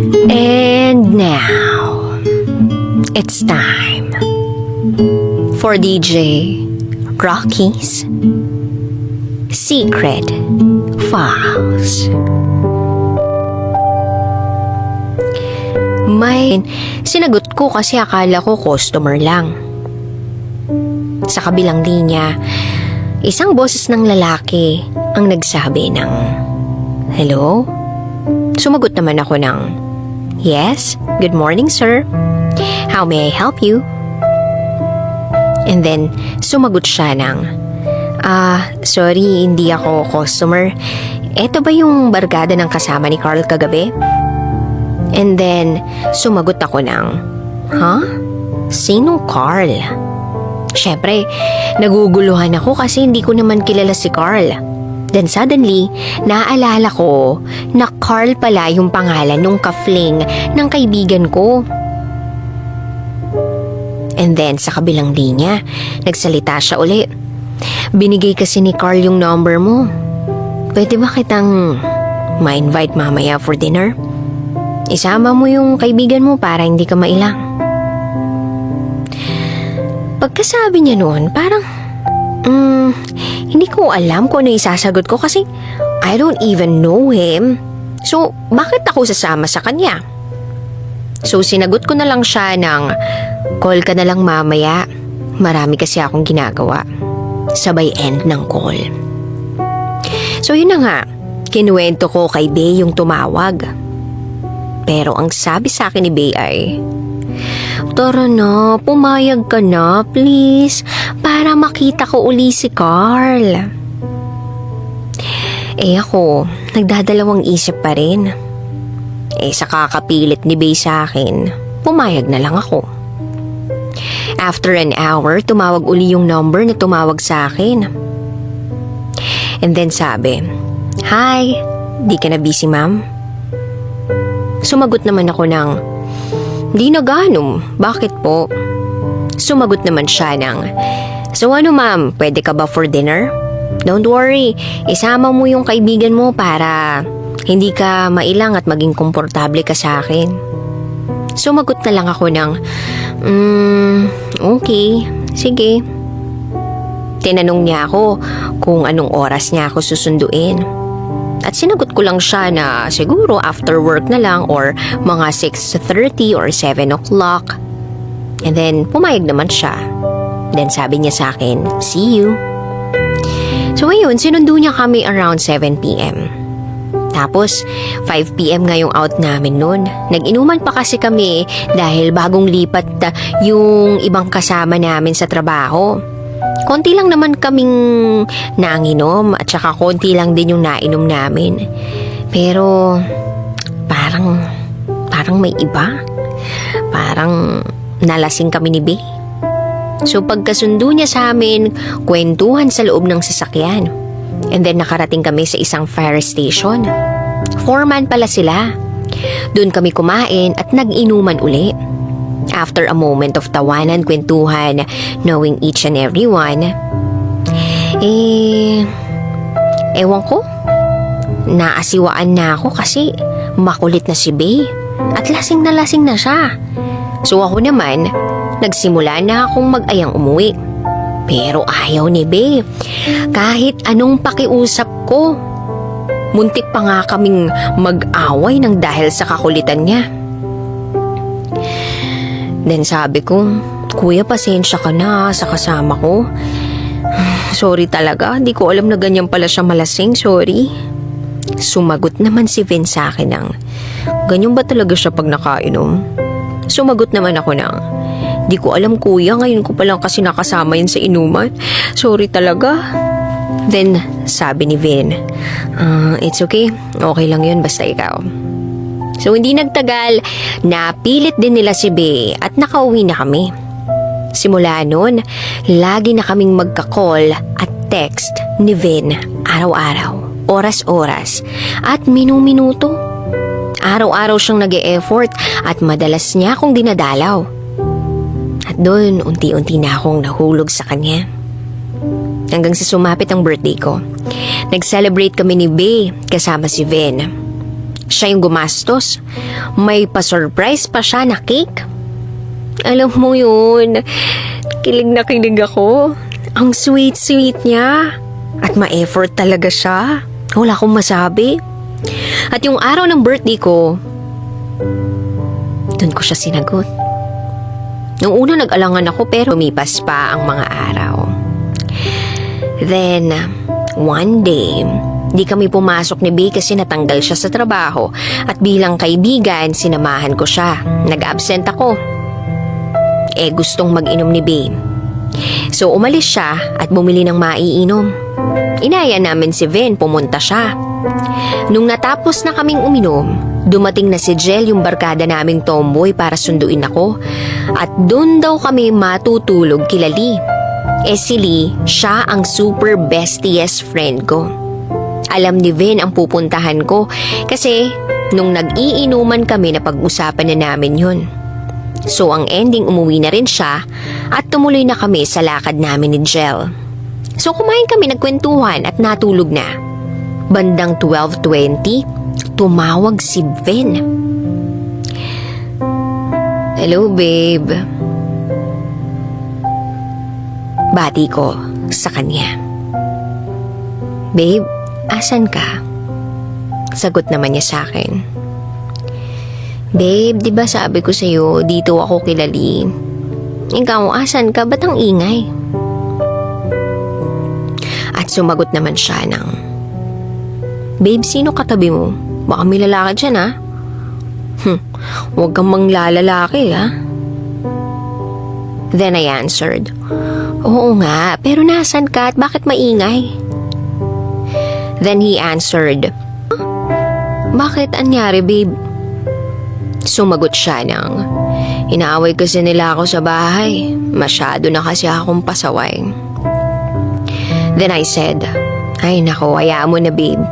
And now, it's time for DJ Rocky's Secret Files. Sinagot ko kasi akala ko customer lang. Sa kabilang linya, isang boses ng lalaki ang nagsabi ng hello? Sumagot naman ako ng yes, good morning sir. How may I help you? And then, sumagot siya ng sorry, hindi ako customer. Eto ba yung barkada ng kasama ni Carl kagabi? And then, sumagot ako ng Sinong Carl? Siyempre, naguguluhan ako kasi hindi ko naman kilala si Carl. Then suddenly, naaalala ko na Carl pala yung pangalan nung ka-fling ng kaibigan ko. And then, sa kabilang linya, nagsalita siya uli. Binigay kasi ni Carl yung number mo. Pwede ba kitang ma-invite mamaya for dinner? Isama mo yung kaibigan mo para hindi ka mailang. Pagkasabi niya noon, parang hindi ko alam kung ano isasagot ko kasi I don't even know him. So, bakit ako sasama sa kanya? So, sinagot ko na lang siya ng call ka na lang mamaya. Marami kasi akong ginagawa. Sabay end ng call. So, yun na nga. Kinuwento ko kay Bey yung tumawag. Pero ang sabi sa akin ni Bey ay, tara na, pumayag ka na, please, para makita ko uli si Carl. Ako, nagdadalawang isip pa rin. Sa kakapilit ni Bey sa akin, pumayag na lang ako. After an hour, tumawag uli yung number na tumawag sa akin. And then sabi, hi, di ka na busy ma'am? Sumagot naman ako ng, di na gaano, bakit po? Sumagot naman siya ng, so ano ma'am, pwede ka ba for dinner? Don't worry, isama mo yung kaibigan mo para hindi ka mailang at maging komportable ka sa akin. Sumagot na lang ako ng, okay, sige. Tinanong niya ako kung anong oras niya ako susunduin. At sinagot ko lang siya na siguro after work na lang or mga 6:30 or 7 o'clock. And then, pumayag naman siya. Then sabi niya sa akin, see you. So ayun, sinundo niya kami around 7 p.m. Tapos, 5 p.m. nga yung out namin noon. Nag-inuman pa kasi kami dahil bagong lipat yung ibang kasama namin sa trabaho. Konti lang naman kaming nanginom at saka konti lang din yung nainom namin. Pero parang may iba. Parang nalasing kami ni Bey. So pagkasundo niya sa amin, kwentuhan sa loob ng sasakyan. And then nakarating kami sa isang fire station. 4-man pala sila. Doon kami kumain at nag-inuman uli. After a moment of tawanan, kwentuhan, knowing each and every one, ewan ko, naasiwaan na ako kasi makulit na si Bey at lasing na siya. So ako naman, nagsimula na akong mag-ayang umuwi. Pero ayaw ni Bey, kahit anong pakiusap ko. Muntik pa nga kaming mag-away ng dahil sa kakulitan niya. Then sabi ko, kuya pasensya ka na sa kasama ko. Sorry talaga, di ko alam na ganyan pala siya malasing, sorry. Sumagot naman si Vince sa akin ng, ganyan ba talaga siya pag nakainom? Sumagot naman ako ng, di ko alam kuya, ngayon ko palang kasi nakasama yun sa inuman. Sorry talaga. Then sabi ni Vin, it's okay, okay lang yun basta ikaw. So hindi nagtagal, napilit din nila si Bey at nakauwi na kami. Simula noon, lagi na kaming magka-call at text ni Vin araw-araw, oras-oras at minu-minuto. Araw-araw siyang nag-e-effort at madalas niya akong dinadalaw. At doon, unti-unti na akong nahulog sa kanya. Hanggang sa sumapit ang birthday ko. Nag-celebrate kami ni Bey kasama si Vin. Siya yung gumastos. May pa-surprise pa siya na cake. Alam mo yun, kilig na kilig ako. Ang sweet-sweet niya. At ma-effort talaga siya. Wala akong masabi. At yung araw ng birthday ko, doon ko siya sinagot. Nung una nag-alangan ako pero lumipas pa ang mga araw. Then, one day, di kami pumasok ni Bey kasi natanggal siya sa trabaho at bilang kaibigan, sinamahan ko siya. Nag-absent ako. Gustong mag-inom ni Bey. So, umalis siya at bumili ng maiinom. Inaya namin si Vin, pumunta siya. Nung natapos na kaming uminom, dumating na si Jel, yung barkada naming tomboy para sunduin ako. At doon daw kami matutulog kila Lee. Si Lee, siya ang super bestiest friend ko. Alam ni Vin ang pupuntahan ko kasi nung nag-iinuman kami na pag-usapan na namin yun. So ang ending umuwi na rin siya at tumuloy na kami sa lakad namin ni Jel. So kumain kami, nagkwentuhan at natulog na. Bandang 12:20, tumawag si Vin. Hello babe. Bati ko sa kanya. Babe, asan ka? Sagot naman niya sa akin. Babe, di ba sabi ko sa'yo, dito ako kila Lee. Ikaw, asan ka? Ba't ang ingay? At sumagot naman siya ng, Babe, sino katabi mo? Baka may lalaki dyan, ha? Huwag kang manglalalaki, ha? Then I answered, Oo nga, pero nasan ka at bakit maingay? Then he answered, Bakit anyari, babe? Sumagot siya ng, Inaaway kasi nila ako sa bahay. Masyado na kasi akong pasaway. Then I said, Ay nako, hayaan mo na babe.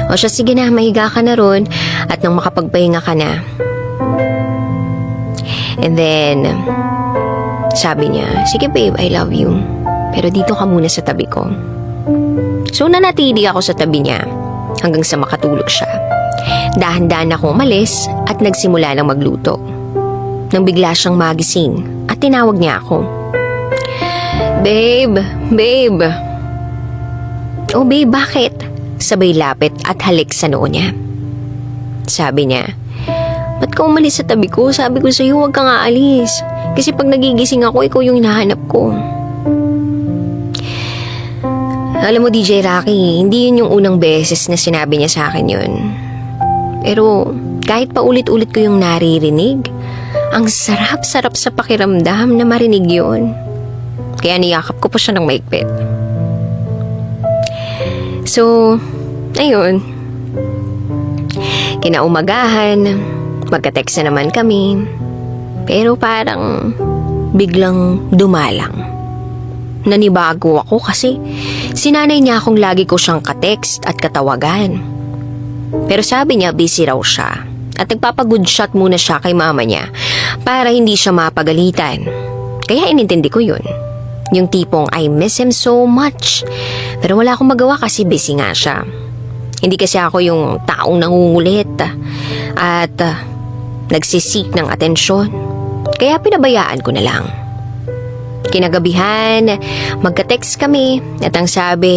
O siya, sige na, mahiga ka na ron at nang makapagpahinga ka na. And then, sabi niya, sige babe, I love you. Pero dito ka muna sa tabi ko. So nanatili ako sa tabi niya hanggang sa makatulog siya. Dahan-dahan ako umalis at nagsimula ng magluto. Nang bigla siyang magising at tinawag niya ako. Babe, babe. Oh babe, bakit? Sabay lapit at halik sa noo niya. Sabi niya, ba't ka umalis sa tabi ko? Sabi ko sa'yo, huwag kang aalis. Kasi pag nagigising ako, ikaw yung hinahanap ko. Alam mo DJ Rocky, hindi yun yung unang beses na sinabi niya sa akin yun. Pero kahit pa ulit-ulit ko yung naririnig, ang sarap-sarap sa pakiramdam na marinig yun. Kaya niyakap ko pa siya ng maigpit. So, ayun. Kinaumagahan, magka-text na naman kami. Pero parang biglang dumalang. Nanibago ako kasi sinanay niya akong lagi ko siyang ka-text at katawagan. Pero sabi niya busy raw siya at nagpapagood shot muna siya kay mama niya para hindi siya mapagalitan. Kaya inintindi ko yun. Yung tipong I miss him so much. Pero wala akong magawa kasi busy nga siya. Hindi kasi ako yung taong nangungulit at nagsisik ng atensyon. Kaya pinabayaan ko na lang. Kinagabihan, magka-text kami at ang sabi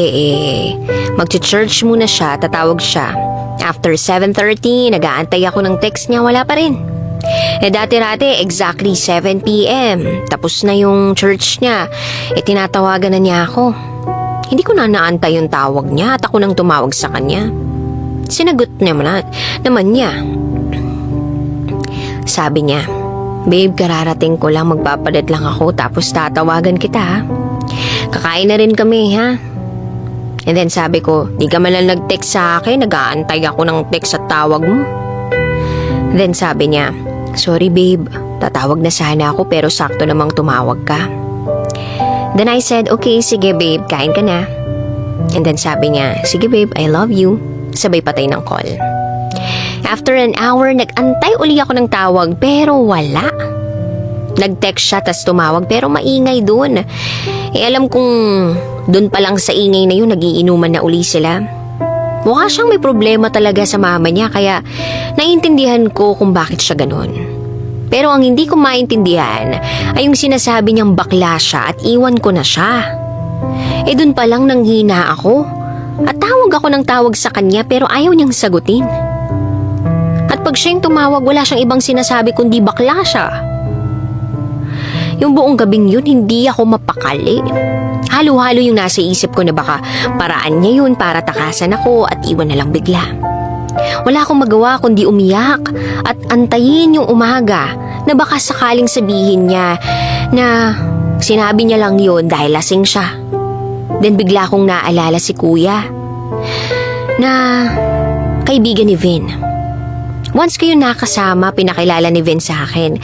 magcha-church muna siya, tatawag siya. After 7:30, nag-aantay ako ng text niya, wala pa rin. Dati-rati, exactly 7 p.m. Tapos na yung church niya. Tinatawagan na niya ako. Hindi ko na naantay yung tawag niya at ako nang tumawag sa kanya. Sinagot naman niya. Sabi niya, Babe, kararating ko lang, magpapalit lang ako tapos tatawagan kita ha. Kakain na rin kami ha. And then sabi ko, di ka man lang nag-text sa akin, nag-aantay ako ng text at tawag mo. Then sabi niya, Sorry babe, tatawag na sana ako pero sakto namang tumawag ka. Then I said, Okay, sige babe, kain ka na. And then sabi niya, Sige babe, I love you. Sabay patay ng call. After an hour, nag-antay uli ako ng tawag pero wala. Nag-text siya tas tumawag pero maingay dun. Alam kong dun pa lang sa ingay na yun, nagiinuman na uli sila. Mukha siyang may problema talaga sa mama niya kaya naiintindihan ko kung bakit siya ganun. Pero ang hindi ko maintindihan ay yung sinasabi niyang bakla siya at iwan ko na siya. Dun pa lang nanghina ako at tawag ako ng tawag sa kanya pero ayaw niyang sagutin. At pag siya yung tumawag, wala siyang ibang sinasabi kundi bakla siya. Yung buong gabing yun, hindi ako mapakali. Halo-halo yung nasa isip ko na baka paraan niya yun para takasan ako at iwan na lang bigla. Wala akong magawa kundi umiyak at antayin yung umaga na baka sakaling sabihin niya na sinabi niya lang yun dahil lasing siya. Then bigla akong naalala si kuya na kaibigan ni Vin. Once ko yun nakasama, pinakilala ni Vin sa akin.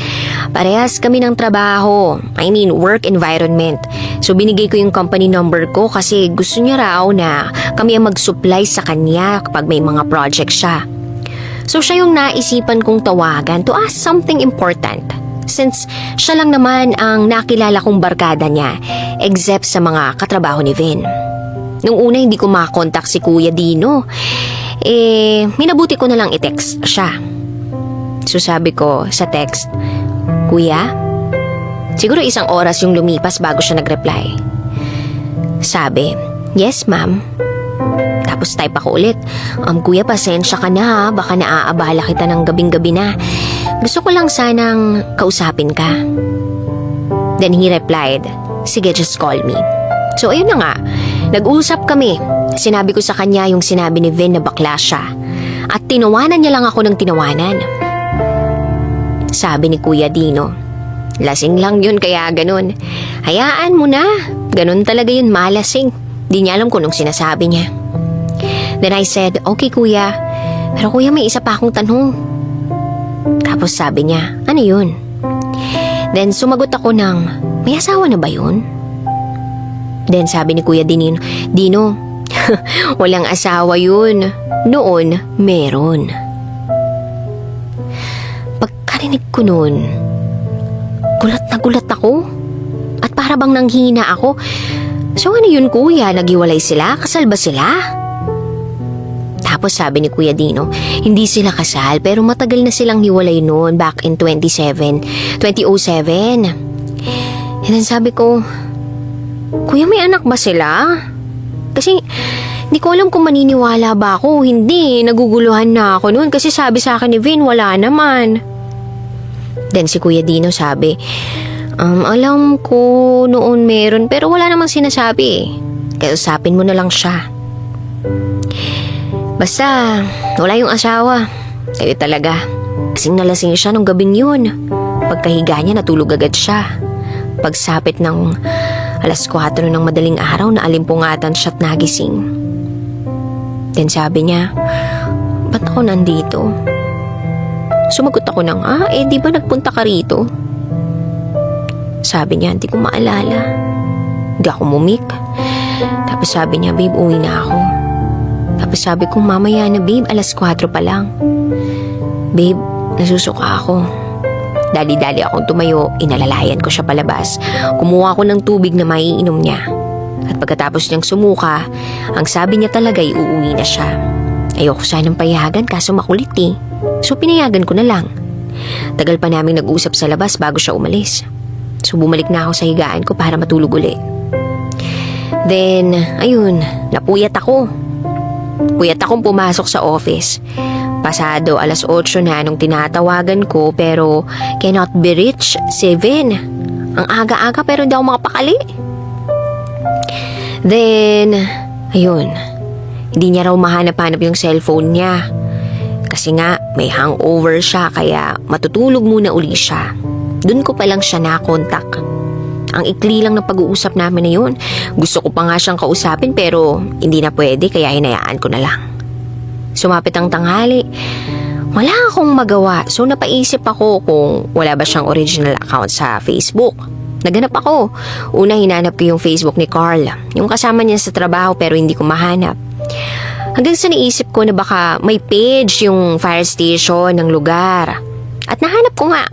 Parehas kami ng trabaho. I mean, work environment. So binigay ko yung company number ko kasi gusto niya raw na kami ang mag-supply sa kanya kapag may mga project siya. So siya yung naisipan kong tawagan to ask something important. Since siya lang naman ang nakilala kong barkada niya, except sa mga katrabaho ni Vin. Nung una hindi ko makakontak si Kuya Dino. Minabuti ko na lang i-text siya. So sabi ko sa text, Kuya, siguro 1 oras yung lumipas bago siya nag-reply. Sabi, yes ma'am. Tapos type ako ulit, Kuya, pasensya ka na, baka naaabala kita ng gabing-gabi na. Gusto ko lang sanang kausapin ka. Then he replied, sige, just call me. So ayun na nga, nag-usap kami. Sinabi ko sa kanya yung sinabi ni Vin na bakla siya. At tinawanan niya lang ako ng tinawanan. Sabi ni Kuya Dino, lasing lang yun kaya ganun. Hayaan mo na, ganun talaga yun, malasing. Di niya alam kung anong sinasabi niya. Then I said, okay kuya, pero kuya may isa pa akong tanong. Tapos sabi niya, ano yun? Then sumagot ako ng, may asawa na ba yun? Then sabi ni Kuya Dino, walang asawa yun. Noon, meron. Pagkarinig ko noon, gulat na gulat ako. At para bang nanghina ako. So ano yun kuya, naghiwalay sila? Kasal ba sila? Tapos sabi ni Kuya Dino, hindi sila kasal pero matagal na silang hiwalay noon back in 2007. And then sabi ko, Kuya may anak ba sila? Kasi hindi ko alam kung maniniwala ba ako. Hindi, naguguluhan na ako noon kasi sabi sa akin ni Vin, wala naman. Then si Kuya Dino sabi, alam ko noon meron pero wala namang sinasabi. Kaya usapin mo na lang siya. Basta, wala yung asawa. Kayo talaga. Kasing nalasing siya nung gabing yun. Pagkahiga niya, natulog agad siya. Pagsapit ng 4:00 ng madaling araw na alimpungatan siya't nagising. Then sabi niya, ba't ako nandito? Sumagot ako ng, di ba nagpunta ka rito? Sabi niya, hindi ko maalala. Hindi ako mumik. Tapos sabi niya, babe, uwi na ako. Tapos sabi ko, mamaya na babe, 4:00 pa lang. Babe, nasusuka ako. Dali-dali akong tumayo, inalalayan ko siya palabas. Kumuha ko ng tubig na maiinom niya. At pagkatapos niyang sumuka, ang sabi niya talaga ay uuwi na siya. Ayoko sanang payagan kaso makulit eh. So pinayagan ko na lang. Tagal pa naming nag-usap sa labas bago siya umalis. So bumalik na ako sa higaan ko para matulog uli. Then, ayun, napuyat ako. Puyat akong pumasok sa office. Pasado 8:00 na nung tinatawagan ko pero cannot be reached si Vin. Ang aga-aga pero hindi ako makapakali. Then, ayun, hindi niya raw mahanap-hanap yung cellphone niya. Kasi nga may hangover siya kaya matutulog muna uli siya. Doon ko pa lang siya nakontak. Ang ikli lang ng pag-uusap namin na yun. Gusto ko pa nga siyang kausapin pero hindi na pwede kaya hinayaan ko na lang. Sumapit ang tanghali. Wala akong magawa so napaisip ako kung wala ba siyang original account sa Facebook. Naghanap ako. Una hinanap ko yung Facebook ni Carl. Yung kasama niya sa trabaho pero hindi ko mahanap. Hanggang sa naisip ko na baka may page yung fire station ng lugar. At nahanap ko nga.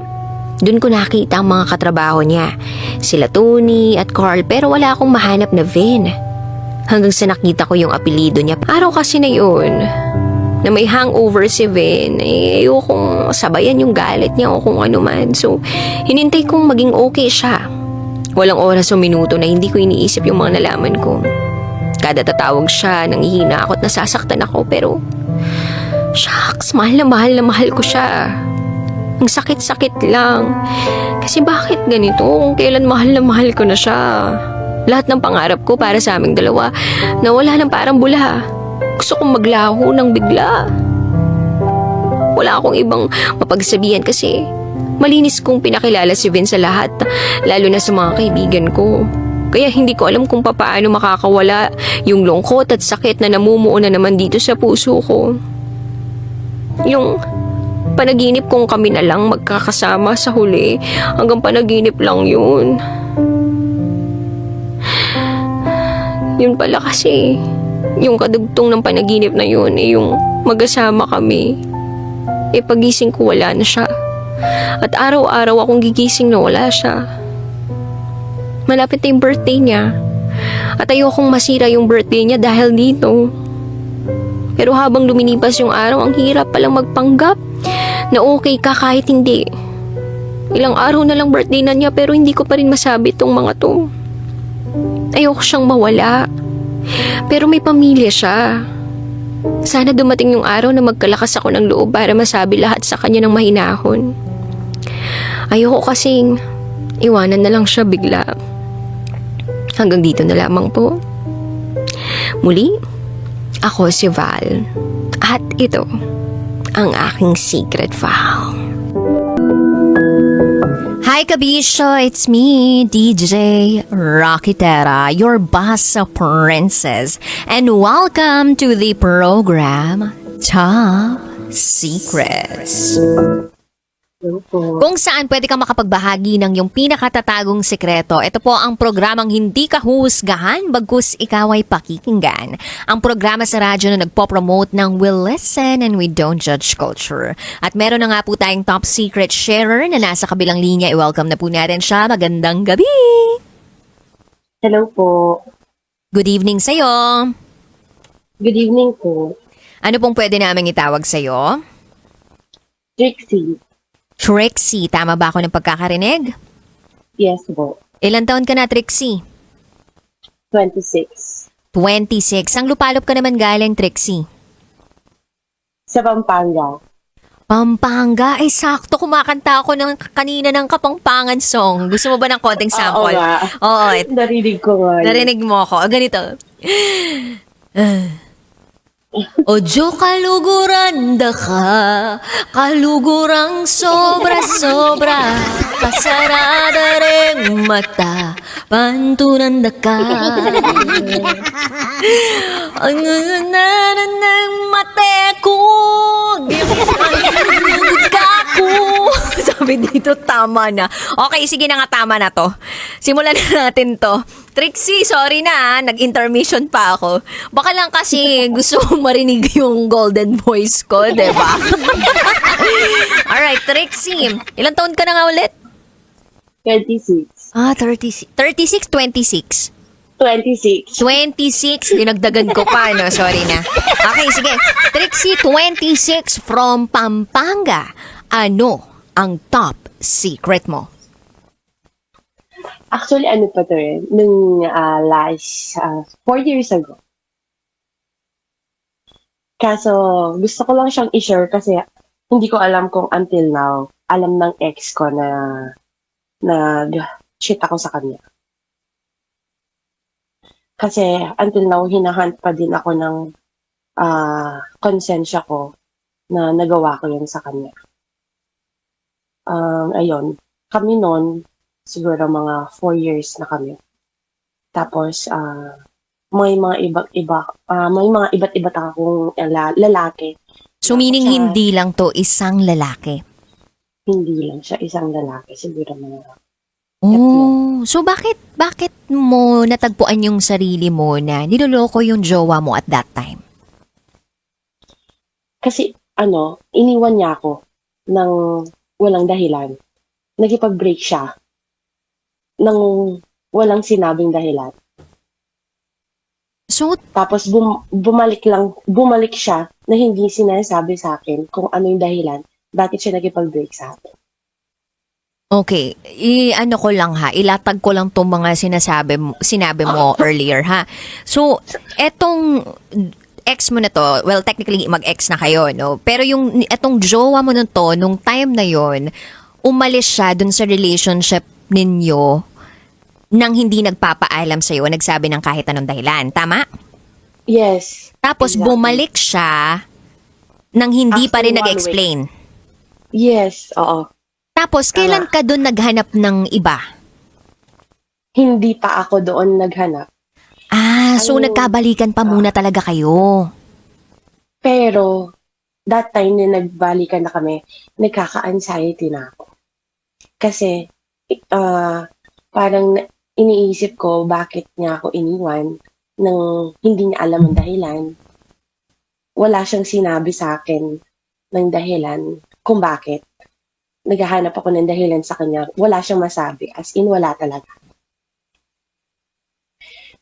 Doon ko nakita ang mga katrabaho niya. Sila Tony at Carl pero wala akong mahanap na Vin. Hanggang sa nakita ko yung apelido niya. Araw kasi na yun, na may hangover si Vin, ayokong sabayan yung galit niya o kung ano man. So, hinintay kong maging okay siya. Walang oras o minuto na hindi ko iniisip yung mga nalaman ko. Kada tatawag siya, nanghihina ako at nasasaktan ako, pero shucks, mahal na mahal ko siya. Ang sakit-sakit lang. Kasi bakit ganito kung kailan mahal na mahal ko na siya? Lahat ng pangarap ko para sa aming dalawa, nawala ng parang bula. Gusto kong maglaho ng bigla. Wala akong ibang mapagsabihan kasi malinis kong pinakilala si Vin sa lahat, lalo na sa mga kaibigan ko. Kaya hindi ko alam kung paano makakawala yung lungkot at sakit na namumuo na naman dito sa puso ko. Yung panaginip kong kami na lang magkakasama sa huli, hanggang panaginip lang yun. Yun pala kasi, yung kadugtong ng panaginip na yun, yung magkasama kami. Pagising ko wala na siya. At araw-araw akong gigising na wala siya. Malapit na yung birthday niya. At ayokong masira yung birthday niya dahil dito. Pero habang lumilipas yung araw, ang hirap palang magpanggap na okay ka kahit hindi. Ilang araw na lang birthday na niya pero hindi ko pa rin masabi tong mga to. Ayoko siyang mawala. Pero may pamilya siya. Sana dumating yung araw na magkalakas ako ng loob para masabi lahat sa kanya ng mahinahon. Ayoko kasing iwanan na lang siya bigla. Hanggang dito na lamang po. Muli, ako si Val. At ito, ang aking secret vow. Hi Kabisyo, it's me, DJ Rocketera, your boss princess. And welcome to the program, Top Secrets. Kung saan pwede kang makapagbahagi ng iyong pinakatatagong sekreto. Ito po ang programang hindi ka huhusgahan, bagkus ikaw ay pakikinggan. Ang programa sa radyo na nagpo-promote ng We Listen and We Don't Judge Culture. At meron na nga po tayong top secret sharer na nasa kabilang linya. I-welcome na po natin siya. Magandang gabi! Hello po. Good evening sa'yo. Good evening po. Ano pong pwede namin itawag sa'yo? Trixie. Trixie, tama ba ako ng pagkakarinig? Yes po. Ilan taon ka na, Trixie? 26. 26. Ang lupalop ka naman galing, Trixie? Sa Pampanga. Pampanga? Ay, sakto. Kumakanta ako kanina ng Kapampangan song. Gusto mo ba ng konting sample? Oo nga. Oo. Narinig ko nga. Narinig mo ako. Ganito. Ojo kaluguran da ka, kalugurang sobra-sobra, pasarada rin mata, pantunan da ka. Ang nanan ng mate ko, gipagod ka ko. Sabi dito, tama na. Okay, sige na nga, tama na to. Simulan na natin to. Trixie, sorry na, nag-intermission pa ako. Baka lang kasi gusto kong marinig yung golden voice ko, diba? Alright, Trixie, ilang taon ka na nga ulit? 26. 36. 26, 26. 26. 26, dinagdagan ko pa, no? Sorry na. Okay, sige. Trixie, 26 from Pampanga. Ano ang top secret mo? Actually, ano pa to eh, nung last 4 years ago. Kaso, gusto ko lang siyang i-share kasi hindi ko alam kung until now, alam ng ex ko na shit ako sa kanya. Kasi until now, hinahunt pa din ako ng konsensya ko na nagawa ko yun sa kanya. Ayun, kami noon, siguro mga 4 years na kami. Tapos, may mga iba't iba akong lalaki. So meaning hindi lang to isang lalaki? Hindi lang siya isang lalaki, siguro mga. Oh, so bakit mo natagpuan yung sarili mo na niloloko yung jowa mo at that time? Kasi, iniwan niya ako ng walang dahilan. Nagipag-break siya ng walang sinabing dahilan. So, Tapos bumalik siya na hindi sinasabi sa akin kung ano yung dahilan, bakit siya nakipag-break sa akin. okay, i-ano ko lang ha, ilatag ko lang tong mga sinabi mo earlier ha. So, etong ex mo na to, well technically mag-ex na kayo, no? Pero yung etong jowa mo na to, nung time na yon, umalis siya dun sa relationship ninyo nang hindi nagpapaalam sa'yo, nagsabi ng kahit anong dahilan. Tama? Yes. Tapos Exactly. bumalik siya nang hindi pa After rin 1 nag-explain. Yes, oo. Tapos Tama. kailan ka dun naghanap ng iba? Hindi pa ako doon naghanap. So Ano, nagkabalikan pa muna talaga kayo. Pero, that time na nagbalikan na kami, nagkaka-anxiety na ako. Kasi, parang iniisip ko bakit niya ako iniwan nang hindi niya alam ang dahilan. Wala siyang sinabi sa akin ng dahilan kung bakit. Naghahanap ako ng dahilan sa kanya. Wala siyang masabi. As in, wala talaga.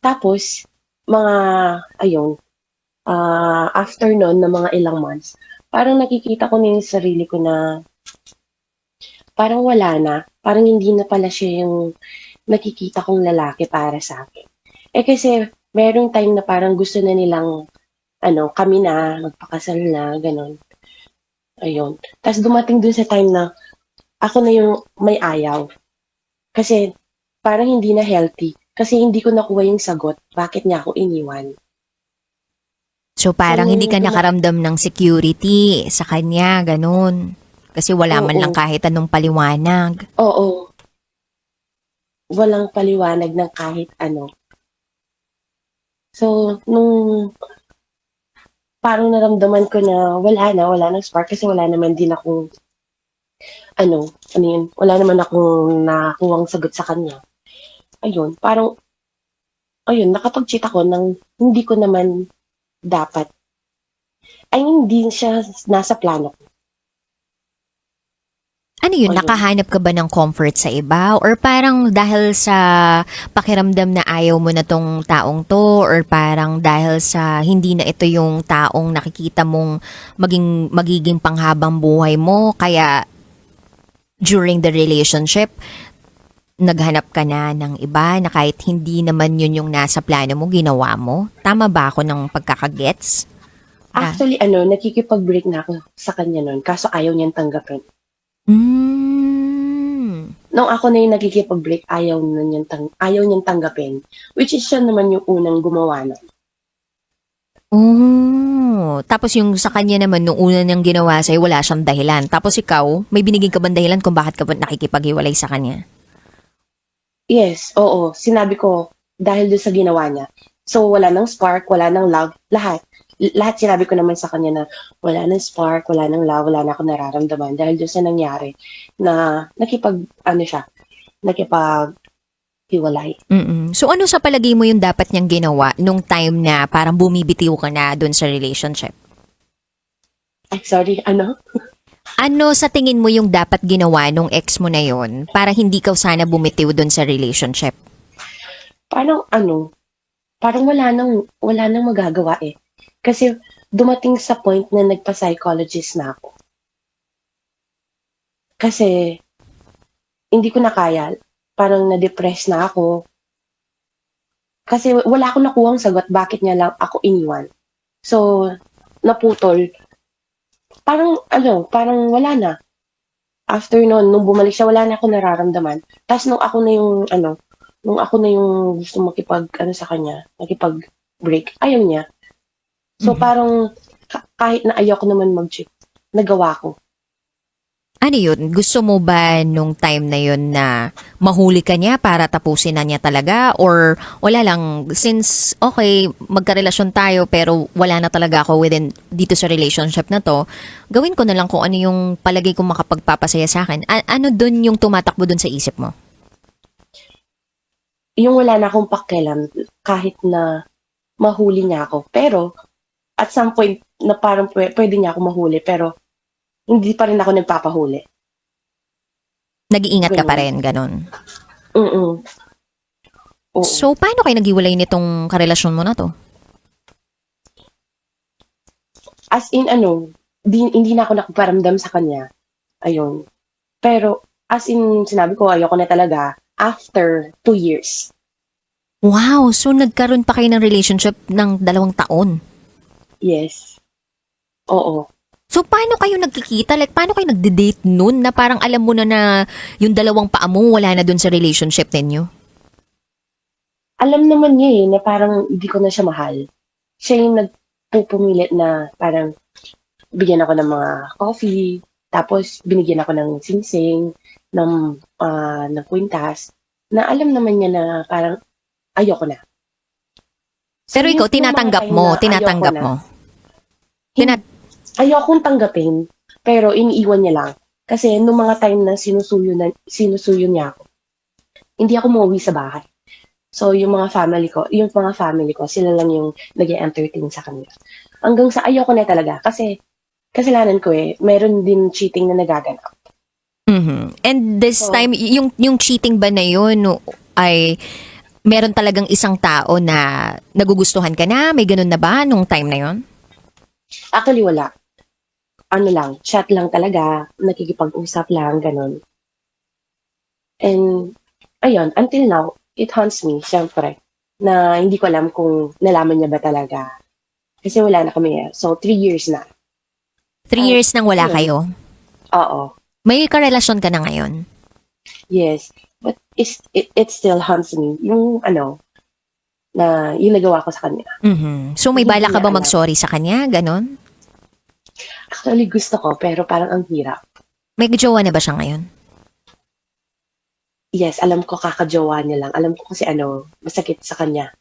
Tapos, after nun, na mga ilang months, parang nakikita ko na yung sarili ko na parang wala na. Parang hindi na pala siya yung nakikita kong lalaki para sa akin. Kasi, merong time na parang gusto na nilang, kami na, magpakasal na, ganun. Ayun. Tapos dumating dun sa time na ako na yung may ayaw. Kasi, parang hindi na healthy. Kasi hindi ko nakuha yung sagot, bakit niya ako iniwan. So parang So, hindi ka nakaramdam ng security sa kanya, ganun. Kasi wala man Oo. lang kahit anong paliwanag. Oo. Walang paliwanag ng kahit ano. So, nung parang naramdaman ko na wala nang spark kasi wala naman din akong, wala naman akong nakuhang sagot sa kanya. Ayun, parang, nakapag-cheat ako ng hindi ko naman dapat. Ay, hindi siya nasa plano ko. Ano yun, Ayun. nakahanap ka ba ng comfort sa iba? Or parang dahil sa pakiramdam na ayaw mo na tong taong to? Or parang dahil sa hindi na ito yung taong nakikita mong magiging panghabang buhay mo? Kaya during the relationship, naghanap ka na ng iba na kahit hindi naman yun yung nasa plano mo, ginawa mo? Tama ba ako ng pagkakagets? Actually, nakikipag-break na ako sa kanya nun, kaso ayaw niyang tanggapin. Nung ako na yung nakikipag-break, ayaw niyang tanggapin. Which is siya naman yung unang gumawa na. Oh, tapos yung sa kanya naman, nung una niyang ginawa sa'yo, wala siyang dahilan. Tapos ikaw, may binigay ka bang dahilan kung bakit ka ba nakikipaghiwalay sa kanya? Yes, oo. Sinabi ko, dahil doon sa ginawa niya. So, wala nang spark, wala nang love, lahat. Lahat sinabi ko naman sa kanya na wala nang spark, wala nang love, wala na akong nararamdaman dahil doon sa nangyari na nakipaghiwalay. So ano sa palagay mo yung dapat niyang ginawa nung time na parang bumibitiw ka na dun sa relationship? Ay, sorry, Ano sa tingin mo yung dapat ginawa nung ex mo na yon para hindi ka sana bumitiw dun sa relationship? Parang parang wala nang magagawa eh. Kasi dumating sa point na nagpa-psychologist na ako. Kasi hindi ko na kaya. Parang na-depress na ako. Kasi wala akong nakuhang sagot bakit niya lang ako iniwan. So, naputol. Parang wala na. After nun, nung bumalik siya, wala na ako nararamdaman. Tapos nung ako na yung gusto sa kanya, makipag-break, ayaw niya. So, parang kahit na ayaw ko naman mag-cheat, nagawa ko. Ano yun? Gusto mo ba nung time na yun na mahuli ka niya para tapusin na niya talaga? Or wala lang, since okay, magkarelasyon tayo pero wala na talaga ako dito sa relationship na to, gawin ko na lang kung ano yung palagay kong makapagpapasaya sa akin. Ano dun yung tumatakbo dun sa isip mo? Yung wala na akong pakialam, kahit na mahuli niya ako. Pero, at some point, na parang pwede niya ako mahuli, pero hindi pa rin ako nagpapahuli. Nag-iingat ka pa Ganun. rin, ganun. Oo. So, paano kayo naghiwalay nitong karelasyon mo na to? as in hindi na ako nakaparamdam sa kanya. Ayun. Pero, as in, sinabi ko, ayoko na talaga after 2 years. Wow, so nagkaroon pa kayo ng relationship ng 2 taon. Yes. Oo. So, paano kayo nagkikita? Like, paano kayo nagde-date nun na parang alam mo na yung 2 paa mo wala na dun sa relationship ninyo? Alam naman niya na parang hindi ko na siya mahal. Siya yung nagpupumilit na parang bigyan ako ng mga coffee, tapos binigyan ako ng singsing, ng kwintas, na alam naman niya na parang ayoko na. So, Pero ikaw, nung mga tinatanggap time mo, na tinatanggap ayoko na, mo. Tinat ayokong tanggapin, pero iniiwan niya lang. Kasi nung mga time na sinusuyo niya ako, hindi ako umuwi sa bahay. So, yung mga family ko, sila lang yung nag-entertain sa kanya. Hanggang sa ayoko na talaga. Kasi, kasalanan ko meron din cheating na nagaganap. And this So, time, yung cheating ba na yun ay meron talagang isang tao na nagugustuhan ka na? May ganun na ba nung time na yun? actually, wala. Chat lang talaga, nakikipag-usap lang, ganun. And, ayun, until now, it haunts me, syempre, na hindi ko alam kung nalaman niya ba talaga. Kasi wala na kami. So, 3 years na. 3 years nang wala Ayun. kayo. Oo. May karelasyon ka na ngayon. Yes. But it still haunts me. Yung na yung nagawa ko sa kanya. So may Hindi bala ka niya ba alam. mag-sorry sa kanya? Ganon? Actually, gusto ko, pero parang ang hirap. May jowa na ba siya ngayon? Yes, alam ko kakajowa niya lang. Alam ko kasi masakit sa kanya.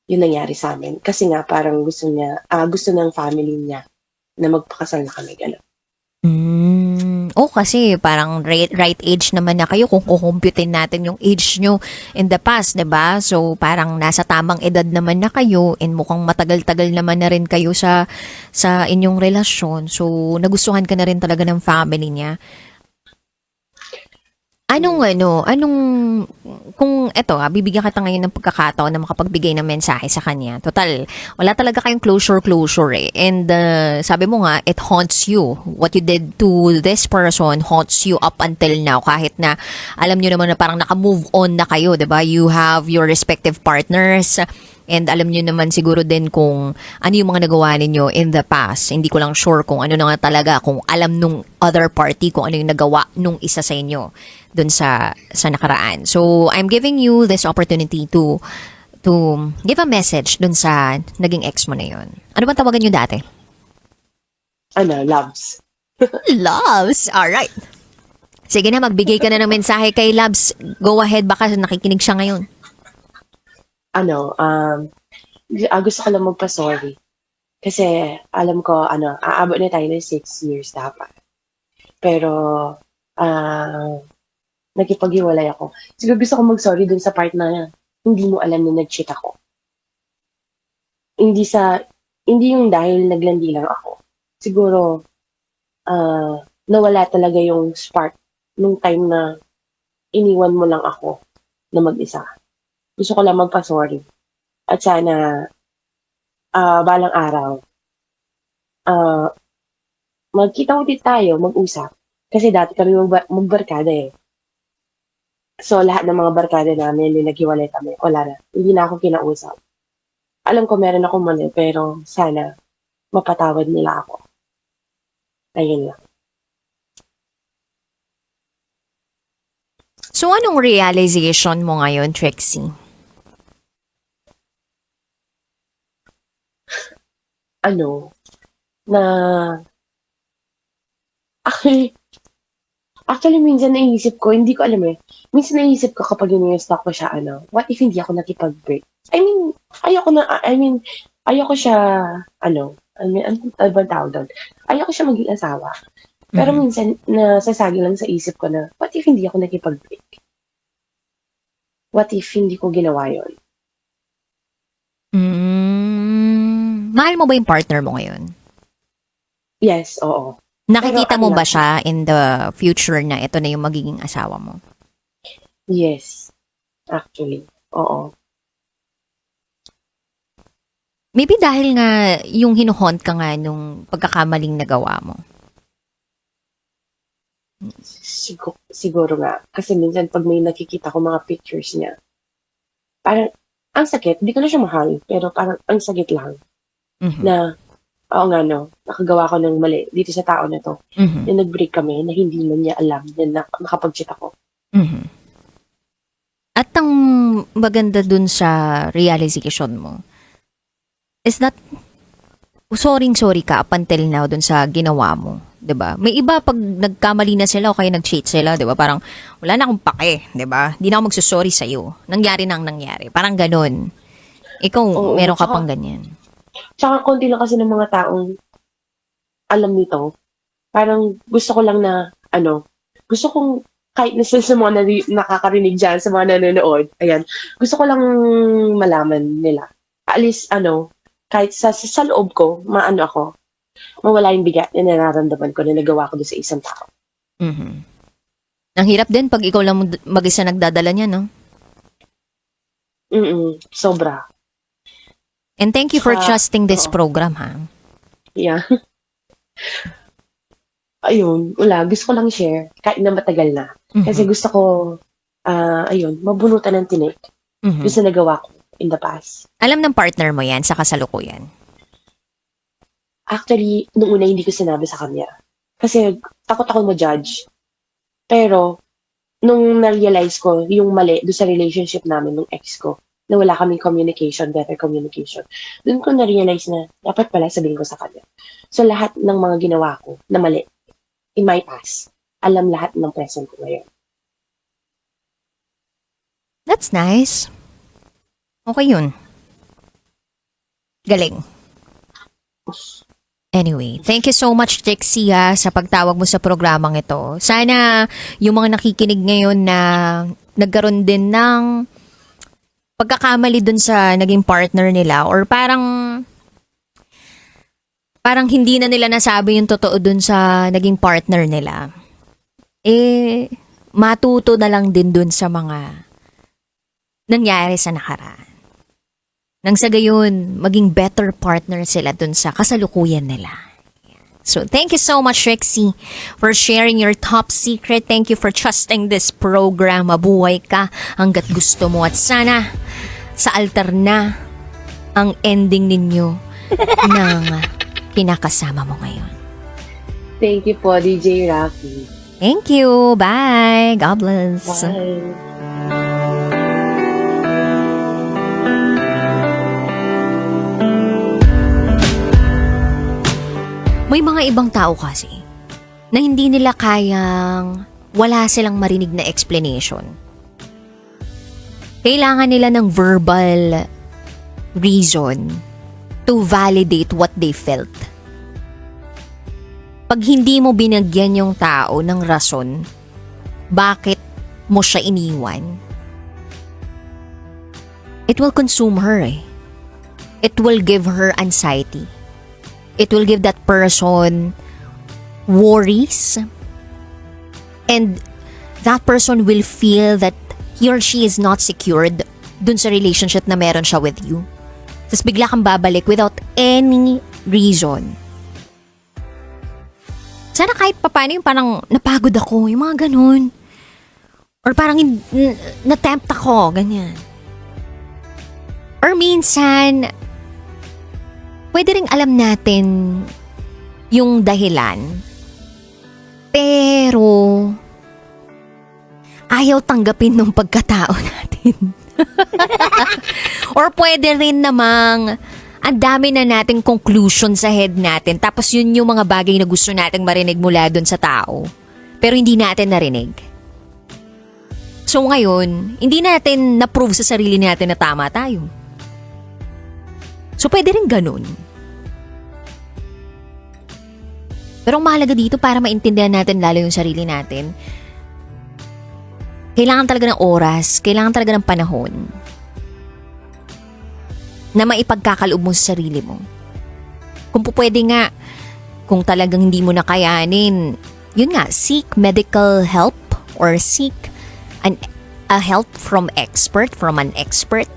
Yung nangyari sa amin. Kasi nga, parang gusto ng family niya na magpakasal na kami. Gano'n. Kasi parang right age naman na kayo kung kukumputin natin yung age nyo in the past, 'di ba? So parang nasa tamang edad naman na kayo and mukhang matagal-tagal naman na rin kayo sa inyong relasyon. So nagustuhan ka na rin talaga ng family niya. Anong, kung eto bibigyan kita ngayon ng pagkakataon na makapagbigay ng mensahe sa kanya. Total, wala talaga kayong closure eh. And sabi mo nga, it haunts you. What you did to this person haunts you up until now. Kahit na alam nyo naman na parang naka-move on na kayo, diba? You have your respective partners. And alam nyo naman siguro din kung ano yung mga nagawa ninyo in the past. Hindi ko lang sure kung ano na nga talaga, kung alam nung other party kung ano yung nagawa nung isa sa inyo dun sa nakaraan. So, I'm giving you this opportunity to give a message dun sa naging ex mo na yun. Ano bang tawagan nyo dati? Loves. Loves! Alright. Sige na, magbigay ka na ng mensahe kay Loves. Go ahead, baka nakikinig siya ngayon. Gusto ko lang magpa-sorry. Kasi, alam ko, aabot na tayo ng 6 years dapat. Pero, nakipag-iwalay ako. Siguro gusto ko mag-sorry dun sa part na hindi mo alam na nag-cheat ako. Hindi yung dahil naglandi lang ako. Siguro, nawala talaga yung spark nung time na iniwan mo lang ako na mag-isa. Gusto ko lang magpa-sorry. At sana, balang araw, magkita ulit tayo, mag-usap. Kasi dati kami magbarkada eh. So, lahat ng mga barkada namin, naghiwalay kami. Wala na. Hindi na ako kinausap. Alam ko meron akong mali, pero sana mapatawad nila ako. Ayun lang. So, anong realization mo ngayon, Trixie? Na actually, minsan naisip ko, hindi ko alam eh. Minsan naisip ko kapag in-stalk ko siya, what if hindi ako nakipag-break? Ayoko siya, ano bang tawag doon? Ayoko siya maging asawa. Pero minsan, nasasagi lang sa isip ko na, what if hindi ako nakipag-break? What if hindi ko ginawa yun? Mahal mo ba yung partner mo ngayon? Yes, oo. Nakikita Pero mo ba siya in the future na ito na yung magiging asawa mo? Yes. Actually, oo. Maybe dahil nga yung hinuhont ka nga nung pagkakamaling nagawa mo. Siguro nga. Kasi minsan pag may nakikita ko mga pictures niya, parang ang sakit. Hindi ko na siya mahal, pero parang ang sakit lang Mhm. na, oo nga no, nakagawa ko ng mali dito sa tao na to. Mhm. Na nag-break kami na hindi man niya alam na nakapag-cheat ako. Mhm. At ang maganda dun sa realization mo is that sorry ka up until now dun sa ginawa mo. 'Di ba? May iba pag nagkamali na sila o kaya nag-cheat sila, 'di ba? Parang wala na akong pake, 'di ba? Hindi na ako magsusorry sa iyo. Nangyari na ang nangyari. Parang ganun. Ikaw, Oo, meron ka tsaka- pang ganyan. Tsaka konti lang kasi ng mga taong alam nito. Parang gusto ko lang na, gusto kong kahit na sa mga nakakarinig dyan, sa mga nanonood, ayan, gusto ko lang malaman nila. At least, kahit sa loob ko, ako, mawala yung bigat na nararamdaman ko na nagawa ko doon sa isang tao. Mhm. Ang hirap din pag ikaw lang mag-isa nagdadala niya, no? Sobra. And thank you for Sa- trusting this oo. program, ha? Yeah. Ayun, wala. Gusto ko lang share, kahit na matagal na. Mhm. Kasi gusto ko, mabunutan ng tinik Mhm. doon sa nagawa ko in the past. Alam ng partner mo yan sa kasalukuyan. Actually, nung una hindi ko sinabi sa kanya. Kasi takot ako ma-judge. Pero, nung na-realize ko yung mali doon sa relationship namin nung ex ko, na wala kaming better communication, doon ko na-realize na dapat pala sabihin ko sa kanya. So, lahat ng mga ginawa ko na mali, in my past, alam lahat ng present ko ngayon. That's nice. Okay yun. Galing. Anyway, thank you so much, Trixie, sa pagtawag mo sa programang ito. Sana yung mga nakikinig ngayon na nagkaroon din ng pagkakamali dun sa naging partner nila or parang hindi na nila nasabi yung totoo dun sa naging partner nila. Matuto na lang din dun sa mga nangyari sa nakaraan. Nang sa gayon, maging better partner sila dun sa kasalukuyan nila. So, thank you so much, Rexy, for sharing your top secret. Thank you for trusting this program. Mabuhay ka hanggat gusto mo. At sana, sa altar na ang ending ninyo ng kinakasama mo ngayon. Thank you po, DJ Rafi. Thank you. Bye. God bless. Bye. May mga ibang tao kasi na hindi nila kayang wala silang marinig na explanation. Kailangan nila ng verbal reason to validate what they felt. Pag hindi mo binigyan yung tao ng rason, bakit mo siya iniwan, it will consume her eh. It will give her anxiety. It will give that person worries. And that person will feel that he or she is not secured dun sa relationship na meron siya with you. Tapos bigla kang babalik without any reason. Sana kahit papano yung parang napagod ako, yung mga ganun. Or parang na-tempt ako, ganyan. Or minsan, pwede ring alam natin yung dahilan. Pero, ayaw tanggapin ng pagkatao natin. Or pwede rin namang ang dami na nating conclusion sa head natin. Tapos yun yung mga bagay na gusto nating marinig mula dun sa tao. Pero hindi natin narinig. So ngayon, hindi natin na-prove sa sarili natin na tama tayo. So pwede rin ganun. Pero ang mahalaga dito para maintindihan natin lalo yung sarili natin, kailangan talaga ng oras, kailangan talaga ng panahon na maipagkakaloob mo sa sarili mo. Kung pwede nga, kung talagang hindi mo nakayanin, yun nga, seek medical help or seek a help from an expert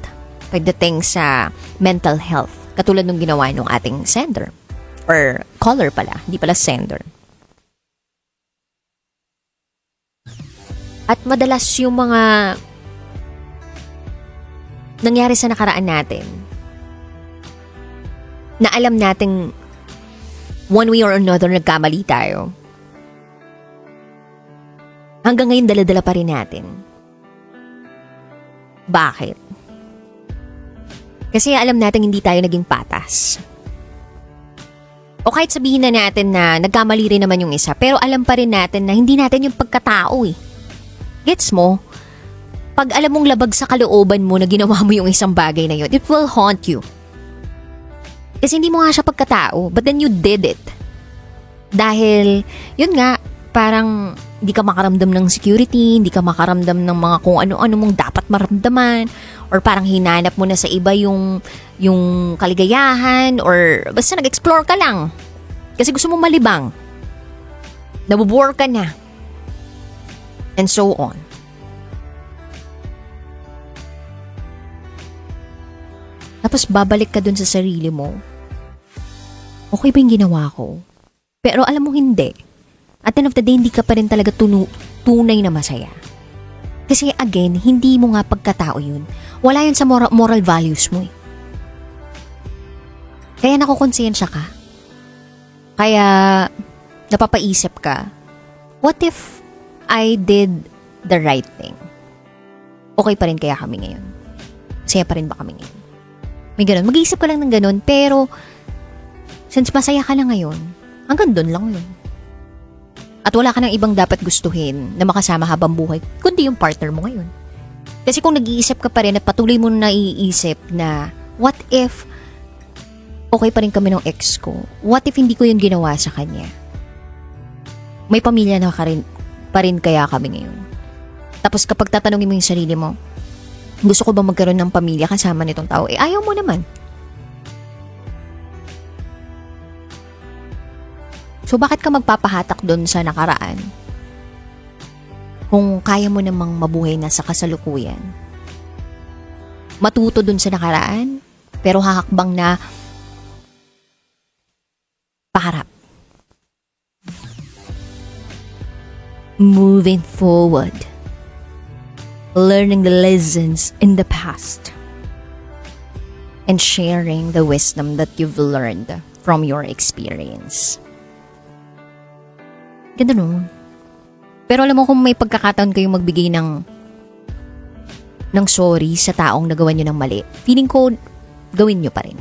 pagdating sa mental health. Katulad nung ginawa nung ating sender. Or caller pala, hindi pala sender. At madalas yung mga nangyari sa nakaraan natin na alam nating one way or another nagkamali tayo. Hanggang ngayon dala-dala pa rin natin. Bakit? Kasi alam natin hindi tayo naging patas. O kahit sabihin na natin na nagkamali rin naman yung isa, pero alam pa rin natin na hindi natin yung pagkatao eh. Gets mo? Pag alam mong labag sa kalooban mo na ginawa mo yung isang bagay na yun, it will haunt you. Kasi hindi mo nga siya pagkatao, but then you did it. Dahil, yun nga, parang hindi ka makaramdam ng security, hindi ka makaramdam ng mga kung ano-ano mong dapat maramdaman, or parang hinanap mo na sa iba yung kaligayahan, or basta nag-explore ka lang. Kasi gusto mo malibang. Nabubore ka na. And so on. Tapos babalik ka dun sa sarili mo. Okay ba yung ginawa ko? Pero alam mo hindi. At the end of the day, hindi ka pa rin talaga tunay na masaya. Kasi again, hindi mo nga pagkatao yun. Wala yun sa moral values mo eh. Kaya nakukonsensya ka. Kaya napapaisip ka, what if I did the right thing? Okay pa rin kaya kami ngayon? Masaya pa rin ba kami ngayon? May ganun. Mag-iisip ka lang ng ganun, pero since masaya ka na ngayon, hanggang doon lang yun. At wala ka nang ibang dapat gustuhin na makasama habang buhay, kundi yung partner mo ngayon. Kasi kung nag-iisip ka pa rin at patuloy mo na naiisip na, what if okay pa rin kami ng ex ko? What if hindi ko yung ginawa sa kanya? May pamilya na pa rin kaya kami ngayon. Tapos kapag tatanungin mo yung sarili mo, gusto ko ba magkaroon ng pamilya kasama nitong tao? Eh, ayaw mo naman. So, bakit ka magpapahatak doon sa nakaraan? Kung kaya mo namang mabuhay na sa kasalukuyan. Matuto doon sa nakaraan, pero hahakbang na paharap. Moving forward. Learning the lessons in the past. And sharing the wisdom that you've learned from your experience. Ganda nun. Pero alam mo kung may pagkakataon kayong magbigay ng sorry sa taong nagawa nyo ng mali, feeling ko gawin nyo pa rin.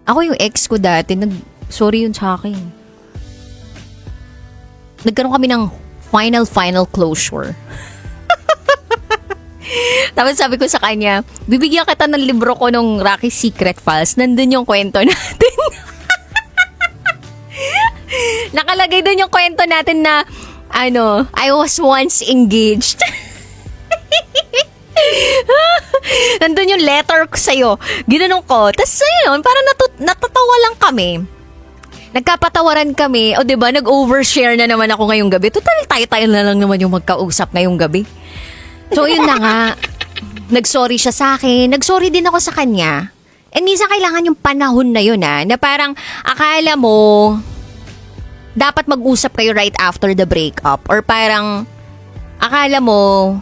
Ako yung ex ko dati, sorry yun sa akin. Nagkaroon kami ng final closure. Tapos sabi ko sa kanya, bibigyan kita ng libro ko nung Rocky Secret Files. Nandun yung kwento natin. Nakalagay dun yung kwento natin na, I was once engaged. Nandun yung letter ko sa'yo. Ginanong ko. Tapos ayun, parang natatawa lang kami. Nagkapatawaran kami. O diba, nag-overshare na naman ako ngayong gabi. Total, tayo na lang naman yung magkausap ngayong gabi. So yun na nga. Nag-sorry siya sa akin. Nag-sorry din ako sa kanya. And minsan kailangan yung panahon na yun na parang akala mo dapat mag-usap kayo right after the breakup. Or parang akala mo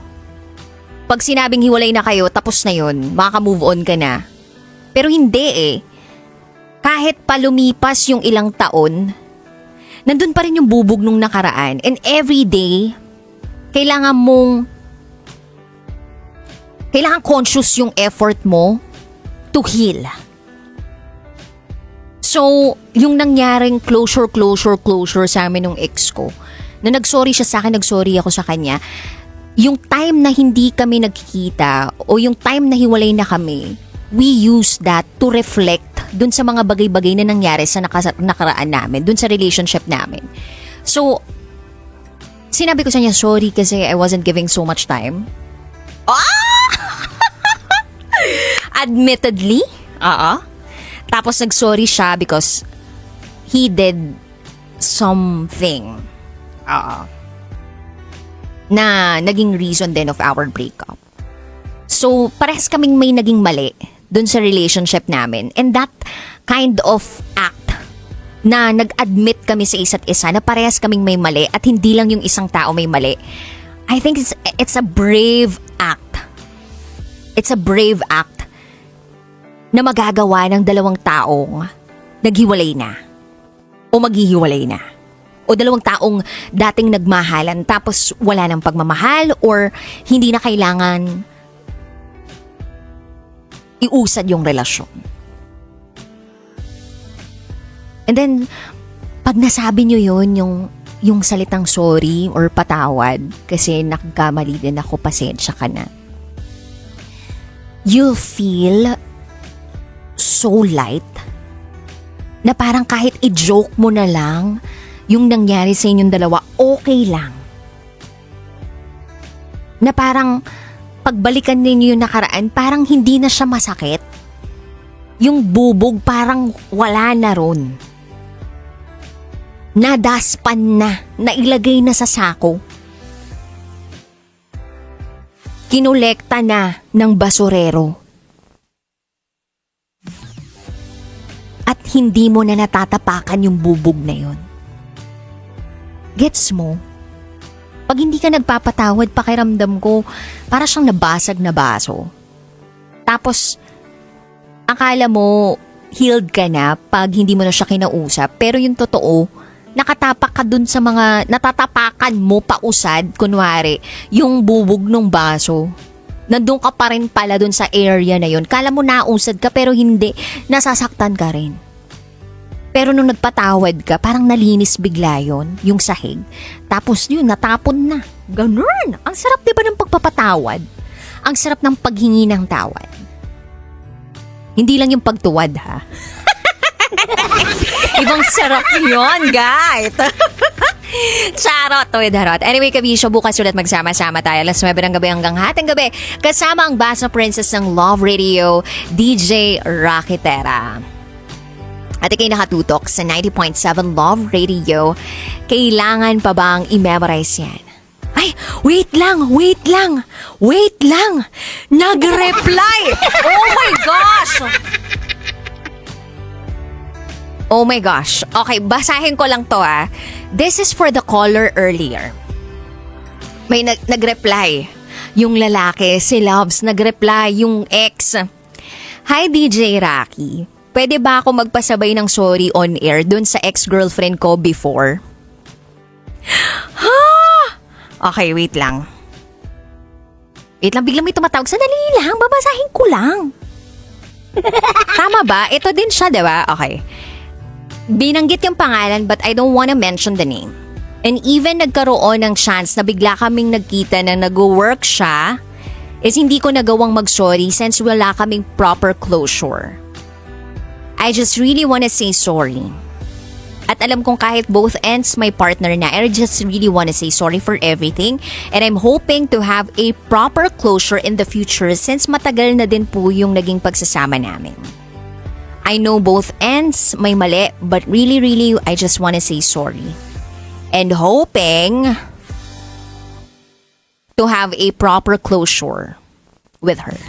pag sinabing hiwalay na kayo, tapos na yun, makaka-move on ka na. Pero hindi eh. Kahit pa lumipas yung ilang taon, nandun pa rin yung bubog nung nakaraan. And every day, kailangan conscious yung effort mo to heal. So, yung nangyaring closure sa amin ng ex ko, na nagsorry siya sa akin, nagsorry ako sa kanya, yung time na hindi kami nagkikita o yung time na hiwalay na kami, we use that to reflect dun sa mga bagay-bagay na nangyari sa nakaraan namin, dun sa relationship namin. So, sinabi ko sa niya, sorry kasi I wasn't giving so much time. Admittedly, tapos nag-sorry siya because he did something. Na naging reason din of our breakup. So, parehas kaming may naging mali dun sa relationship namin. And that kind of act na nag-admit kami sa isa't isa na parehas kaming may mali at hindi lang yung isang tao may mali. I think it's a brave act. It's a brave act na magagawa ng dalawang taong naghiwalay na o maghihiwalay na. O dalawang taong dating nagmahalan tapos wala nang pagmamahal or hindi na kailangan iusad yung relasyon. And then, pag nasabi nyo yun, yung salitang sorry or patawad, kasi nagkamali din ako, pasensya ka na. You'll feel so light na parang kahit i-joke mo na lang yung nangyari sa inyong dalawa, okay lang. Na parang pagbalikan ninyo yung nakaraan, parang hindi na siya masakit. Yung bubog parang wala na ron. Nadaspan na, nailagay na sa sako. Kinolekta na ng basurero. At hindi mo na natatapakan yung bubog na yun. Gets mo? Pag hindi ka nagpapatawad, pakiramdam ko, para siyang nabasag na baso. Tapos, akala mo, healed ka na pag hindi mo na siya kinausap. Pero yung totoo, nakatapak ka dun sa mga natatapakan mo pausad, kunwari, yung bubog ng baso. Nandun ka pa rin pala dun sa area na yun. Kala mo nausad ka pero hindi, nasasaktan ka rin. Pero nung nagpatawad ka, parang nalinis bigla yun, yung sahig. Tapos yun, natapon na. Ganun. Ang sarap diba ng pagpapatawad? Ang sarap ng paghingi ng tawad. Hindi lang yung pagtuwad, ha? Ibang sarap yun, guys. Charot with harot. Anyway, Kabisyo, bukas ulit magsama-sama tayo. Alas 9 ng gabi hanggang hating gabi. Kasama ang Basa Princess ng Love Radio, DJ Rocketera. At ikay nakatutok sa 90.7 Love Radio. Kailangan pa bang i-memorize yan? Ay, wait lang. Nag-reply! Oh my gosh. Okay, basahin ko lang to ah. This is for the caller earlier. May nag-reply. Yung lalaki, si Loves, nag-reply yung ex. Hi DJ Rocky. Pwede ba ako magpasabay ng sorry on air dun sa ex-girlfriend ko before? Ha? Okay, wait lang. Biglang may tumatawag. Sandali lang, babasahin ko lang. Tama ba? Ito din siya, diba? Okay. Binanggit yung pangalan but I don't wanna mention the name. And even nagkaroon ng chance na bigla kaming nagkita na nag-work siya, is hindi ko nagawang mag-sorry since wala kaming proper closure. I just really wanna say sorry. At alam kong kahit both ends my partner na, I just really wanna say sorry for everything. And I'm hoping to have a proper closure in the future since matagal na din po yung naging pagsasama namin. I know both ends may mali, but really, I just wanna say sorry. And hoping to have a proper closure with her.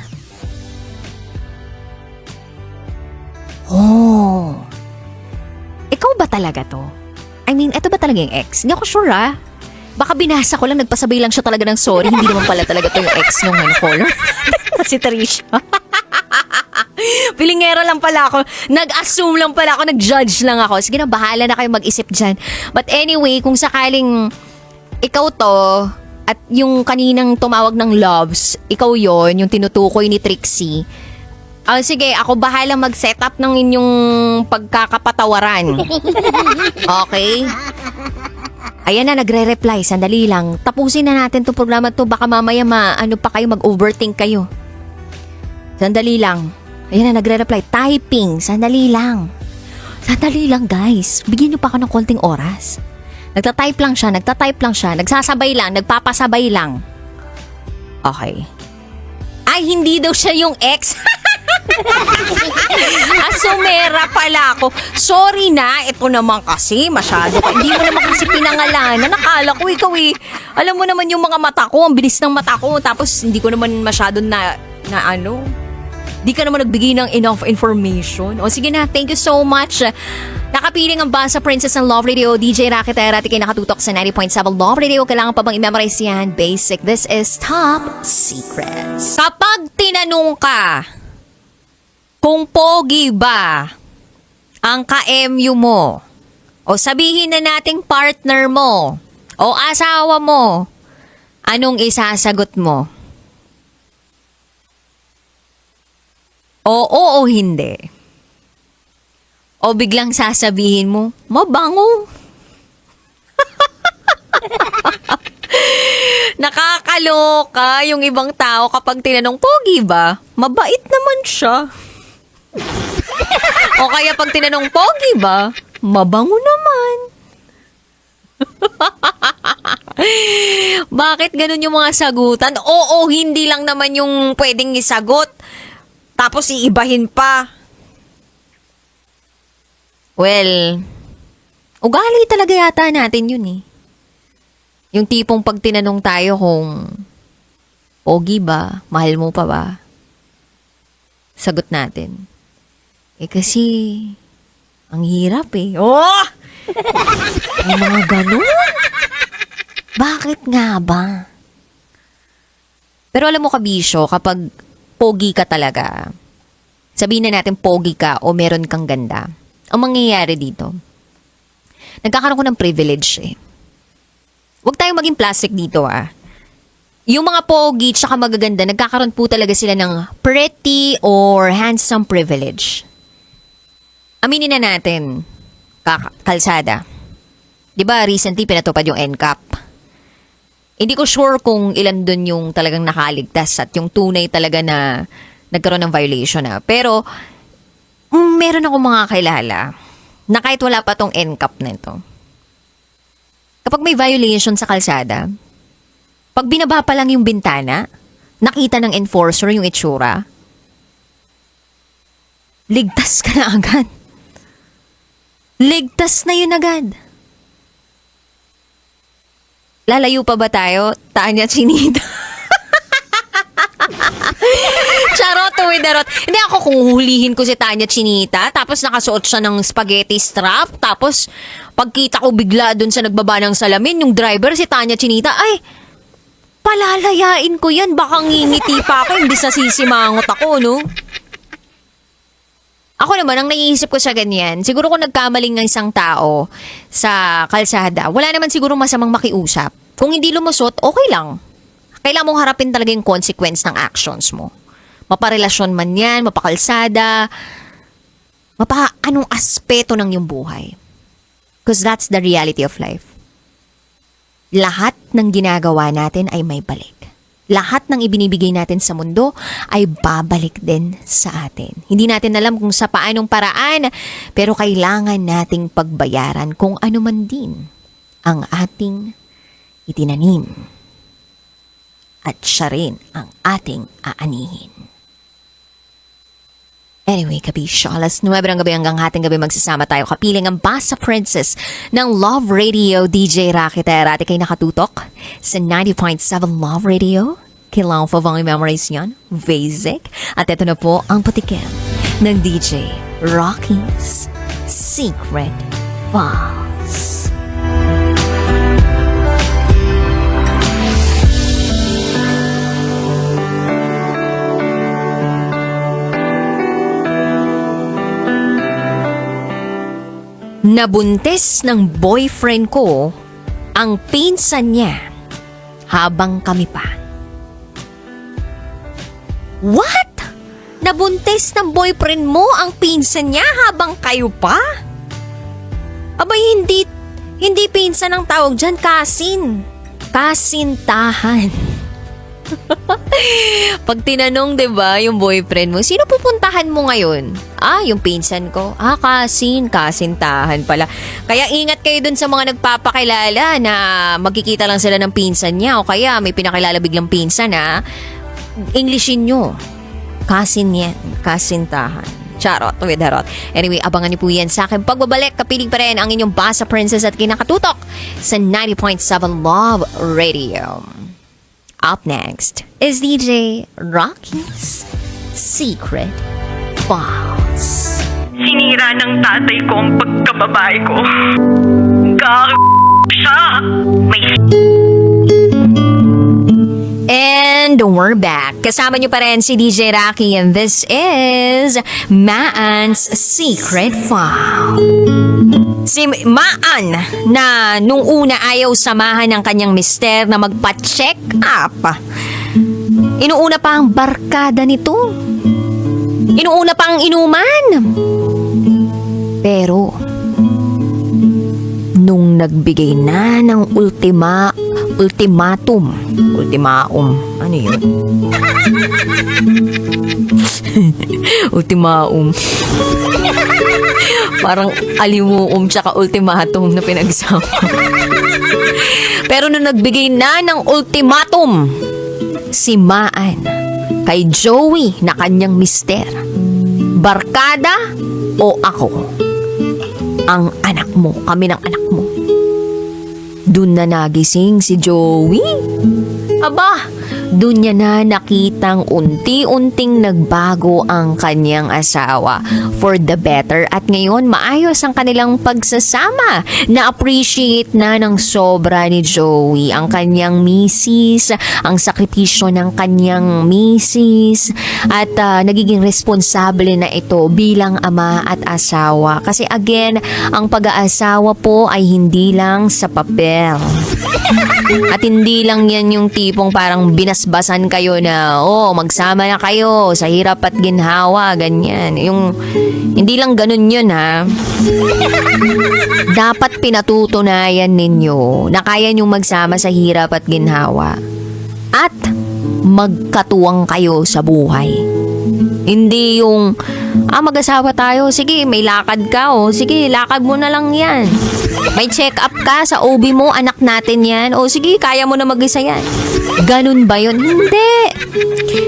Oh. Ikaw ba talaga to? I mean, ito ba talaga yung ex? Hindi ako sure ah. Baka binasa ko lang, nagpasabay lang siya talaga ng sorry. Hindi naman pala talaga to yung ex nung caller. Si Trisha. Pilingero lang pala ako. Nag-assume lang pala ako. Nag-judge lang ako. Sige na, bahala na kayo mag-isip dyan. But anyway, kung sakaling ikaw to at yung kaninang tumawag ng Loves, ikaw yon, yung tinutukoy ni Trixie. Sige, ako bahala mag-set up ng inyong pagkakapatawaran. Okay? Ayan na, nagre-reply. Sandali lang. Tapusin na natin itong programa to. Baka mamaya pa kayo, mag-overthink kayo. Sandali lang. Ayan na, nagre-reply. Typing. Sandali lang, guys. Bigyan niyo pa ako ng konting oras. Nagtatype lang siya. Nagsasabay lang. Nagpapasabay lang. Okay. Ay, hindi daw siya yung ex. Asumera pala ako. Sorry na, ito naman kasi masyado ka. Hindi mo naman kasi pinangalanan. Nakala ko ikaw eh. Alam mo naman yung mga mata ko, ang bilis ng mata ko. Tapos hindi ko naman masyado na Di ka naman nagbigay ng enough information. O sige na, thank you so much. Nakapiling ang Basa Princess ng Love Radio, DJ Rakitera, at ikay nakatutok sa 90.7 Love Radio. Kailangan pa bang i-memorize yan? Basic. This is Top Secrets. Kapag tinanong ka kung pogi ba ang ka-MU mo, o sabihin na nating partner mo, o asawa mo, anong isasagot mo? Oo o hindi? O biglang sasabihin mo, mabango. Nakakaloka yung ibang tao kapag tinanong, pogi ba? Mabait naman siya. O kaya pag tinanong, pogi ba? Mabango naman. Bakit ganun yung mga sagutan? Oo, hindi lang naman yung pwedeng isagot. Tapos iibahin pa. Well, ugali talaga yata natin yun eh. Yung tipong pag tinanong tayo kung pogi ba, mahal mo pa ba? Sagot natin. Kasi ang hirap eh. Oh! May mga ganun. Bakit nga ba? Pero alam mo kabisyo, kapag pogi ka talaga, sabihin na natin pogi ka o meron kang ganda, ang mangyayari dito, nagkakaroon ko ng privilege eh. Huwag tayong maging plastic dito ah. Yung mga pogi tsaka magaganda, nagkakaroon po talaga sila ng pretty or handsome privilege. Aminin na natin, kalsada. Diba recently pinatupad yung NCAP? Hindi ko sure kung ilan dun yung talagang nakaligtas at yung tunay talaga na nagkaroon ng violation na. Pero, meron akong mga kilala na kahit wala pa tong NCAP na ito. Kapag may violation sa kalsada, pag binaba pa lang yung bintana, nakita ng enforcer yung itsura, ligtas ka na agad. Ligtas na yun agad. Lalayo pa ba tayo? Tanya Chinita. Charot with the rot. Hindi ako kung hulihin ko si Tanya Chinita, tapos nakasuot siya ng spaghetti strap, tapos pagkita ko bigla dun sa nagbaba ng salamin, yung driver si Tanya Chinita, ay, palalayain ko yan. Baka ngingiti pa ako, hindi sa sisimangot ako, no? Ako naman, ang naiisip ko sa ganyan, siguro kung nagkamaling ng isang tao sa kalsada, wala naman siguro masamang makiusap. Kung hindi lumusot, okay lang. Kailangan mong harapin talaga yung consequence ng actions mo. Maparelasyon man yan, mapakalsada, anong aspeto ng iyong buhay. Because that's the reality of life. Lahat ng ginagawa natin ay may balik. Lahat ng ibinibigay natin sa mundo ay babalik din sa atin. Hindi natin alam kung sa paanong paraan, pero kailangan nating pagbayaran kung ano man din ang ating itinanim. At siya rin ang ating aanihin. Anyway, kabisyo, alas 9 ng gabi hanggang hating gabi magsasama tayo. Kapiling ang Basa Princess ng Love Radio, DJ Rakitera. At ikay nakatutok sa 90.7 Love Radio. Kailangan pa bang i-memorize yan? Basic. At ito na po ang patikim ng DJ Rocky's Secret Files. Nabuntis ng boyfriend ko ang pinsan niya habang kami pa. What? Nabuntis ng boyfriend mo ang pinsan niya habang kayo pa? Abay, hindi pinsan ang tawag dyan, kasin. Kasintahan. Pag tinanong, 'di ba, yung boyfriend mo, sino pupuntahan mo ngayon? Yung pinsan ko. Kasintahan pala. Kaya ingat kayo dun sa mga nagpapakilala na magkikita lang sila ng pinsan niya o kaya may pinakilala biglang pinsan Englishin nyo. Kasintahan. Charot with harot. Anyway, abangan niyo po yan sa akin. Pagbabalik, kapiling pa rin ang inyong Basa Princess at kinakatutok sa 90.7 Love Radio. Up next is DJ Rocky's Secret Files. Sinira ng tatay ko ang pagkababae ko. Siya! May And we're back. Kasama niyo pa rin si DJ Rocky and this is Maan's Secret File. Si Maan na nung una ayaw samahan ng kanyang mister na magpa-check up. Inuuna pa ang barkada nito. Inuuna pa ang inuman. Pero nung nagbigay na ng ultimatum, ano yun? Ultimatum. Parang alimuum tsaka ultimatum na pinagsama. Pero nung nagbigay na ng ultimatum, si Maan kay Joey na kanyang mister, barkada o ako? Ang anak mo, kami ng anak mo. Doon na nagising si Joey. Aba, doon niya na nakitang unti-unting nagbago ang kanyang asawa for the better at ngayon maayos ang kanilang pagsasama. Na-appreciate na ng sobra ni Joey ang kanyang misis, ang sakripisyo ng kanyang misis at nagiging responsable na ito bilang ama at asawa. Kasi again, ang pag-aasawa po ay hindi lang sa papel. At hindi lang yan yung tipong parang binasbasan kayo na, magsama na kayo sa hirap at ginhawa, ganyan. Yung, hindi lang ganun yun, ha? Dapat pinatutunayan ninyo na kaya nyong magsama sa hirap at ginhawa. At magkatuwang kayo sa buhay. Hindi yung, mag-asawa tayo, sige, may lakad ka, sige, lakad mo na lang yan. May check up ka sa OB mo, anak natin yan. Sige, kaya mo na mag-isa yan. Ganun ba yun? Hindi.